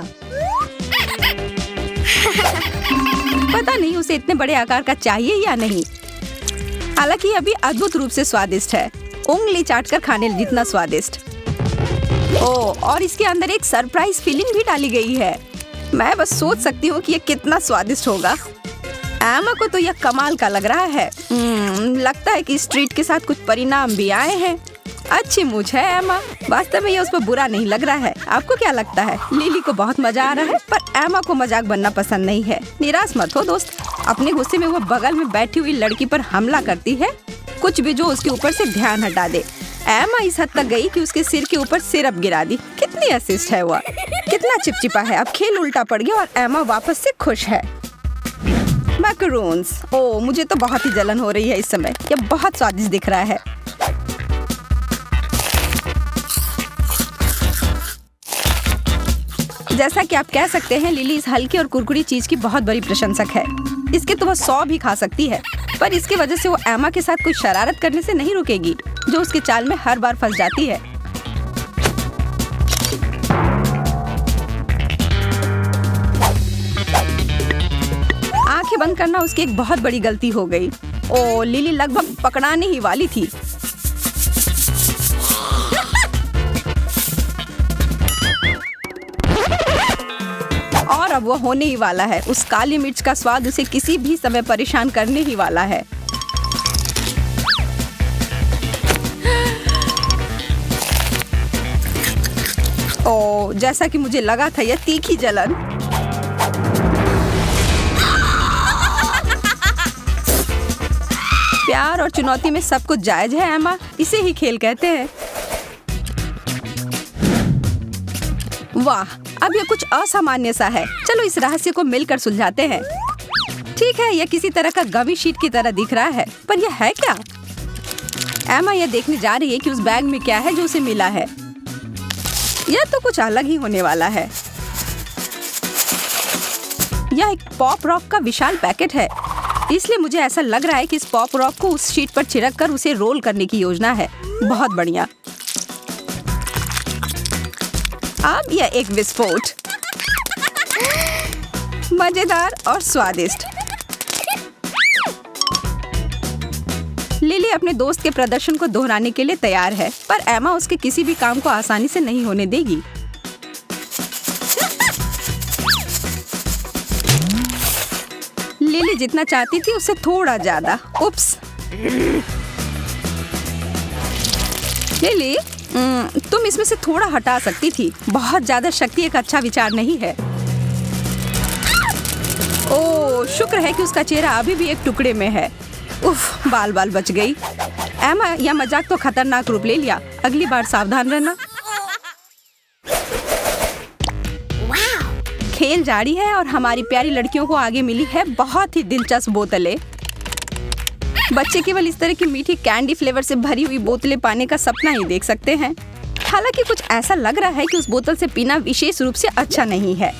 पता नहीं उसे इतने बड़े आकार का चाहिए या नहीं। हालांकि अभी अद्भुत रूप से स्वादिष्ट है, उंगली चाटकर खाने जितना स्वादिष्ट। ओह, और इसके अंदर एक सरप्राइज फीलिंग भी डाली गई है। मैं बस सोच सकती हूँ कि ये कितना स्वादिष्ट होगा। एमा को तो यह कमाल का लग रहा है। लगता है कि इस ट्रीट के साथ कुछ परिणाम भी आए हैं। अच्छी मूंछ है एमा। वास्तव में ये उस पर बुरा नहीं लग रहा है। आपको क्या लगता है? लिली को बहुत मजा आ रहा है, पर एमा को मजाक बनना पसंद नहीं है। निराश मत हो दोस्त। अपने गुस्से में वो बगल में बैठी हुई लड़की पर हमला करती है, कुछ भी जो उसके ऊपर से ध्यान हटा दे। एमा इस हद तक गई कि उसके सिर के ऊपर सिरप गिरा दी। कितनी असिस्ट है वह, कितना चिपचिपा है। अब खेल उल्टा पड़ गया और एमा वापस से खुश है। मैकरून्स। ओह, मुझे तो बहुत ही जलन हो रही है इस समय। यह बहुत स्वादिष्ट दिख रहा है। जैसा कि आप कह सकते हैं, लिली इस हल्की और कुरकुरी चीज की बहुत बड़ी प्रशंसक है। इसके तो वह 100 भी खा सकती है, पर इसकी वजह से वो एमा के साथ कोई शरारत करने से नहीं रुकेगी, जो उसके चाल में हर बार फंस जाती है। आंखें बंद करना उसकी एक बहुत बड़ी गलती हो गई। ओ, लिली लगभग पकड़ाने ही वाली थी। और अब वो होने ही वाला है। उस काली मिर्च का स्वाद उसे किसी भी समय परेशान करने ही वाला है। ओ, जैसा कि मुझे लगा था, यह तीखी जलन। प्यार और चुनौती में सब कुछ जायज है एमा। इसे ही खेल कहते हैं। वाह, अब यह कुछ असामान्य सा है। चलो इस रहस्य को मिलकर सुलझाते हैं। ठीक है, यह किसी तरह का गमी शीट की तरह दिख रहा है, पर यह है क्या? एमा यह देखने जा रही है कि उस बैग में क्या है जो उसे मिला है। यह तो कुछ अलग ही होने वाला है। यह एक पॉप रॉक का विशाल पैकेट है, इसलिए मुझे ऐसा लग रहा है कि इस पॉप रॉक को उस शीट पर छिड़क कर उसे रोल करने की योजना है। बहुत बढ़िया। अब यह एक विस्फोट, मजेदार और स्वादिष्ट। लिली अपने दोस्त के प्रदर्शन को दोहराने के लिए तैयार है, पर एमा उसके किसी भी काम को आसानी से नहीं होने देगी। लिली जितना चाहती थी उससे थोड़ा ज्यादा। उप्स। लिली, तुम इसमें से थोड़ा हटा सकती थी। बहुत ज्यादा शक्ति एक अच्छा विचार नहीं है। ओह, शुक्र है कि उसका चेहरा अभी भी एक टुकड़े में है। उफ, बाल बाल बच गई। एमा, यह मजाक तो खतरनाक रूप ले लिया। अगली बार सावधान रहना। खेल जारी है और हमारी प्यारी लड़कियों को आगे मिली है बहुत ही दिलचस्प बोतलें। बच्चे केवल इस तरह की मीठी कैंडी फ्लेवर से भरी हुई बोतलें पाने का सपना ही देख सकते हैं। हालांकि कुछ ऐसा लग रहा है कि उस बोतल से पीना विशेष रूप से अच्छा नहीं है।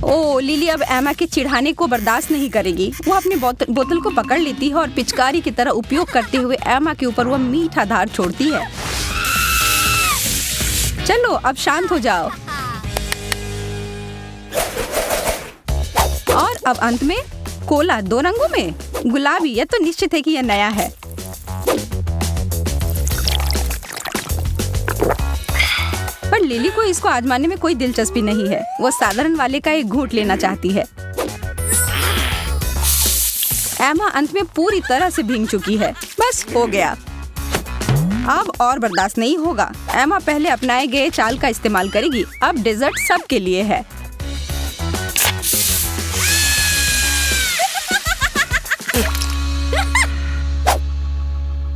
ओह, लिली अब एमा के चिढ़ाने को बर्दाश्त नहीं करेगी। वो अपनी बोतल को पकड़ लेती है और पिचकारी की तरह उपयोग करते हुए एमा के ऊपर वह मीठा धार छोड़ती है। चलो अब शांत हो जाओ। और अब अंत में कोला 2 रंगों में गुलाबी। यह तो निश्चित है कि यह नया है। पर लिली को इसको आजमाने में कोई दिलचस्पी नहीं है। वो साधारण वाले का एक घूंट लेना चाहती है। एमा अंत में पूरी तरह से भीग चुकी है। बस हो गया। अब और बर्दाश्त नहीं होगा। एमा पहले अपनाए गए चाल का इस्तेमाल करेगी। अब डेजर्ट सबके लिए है।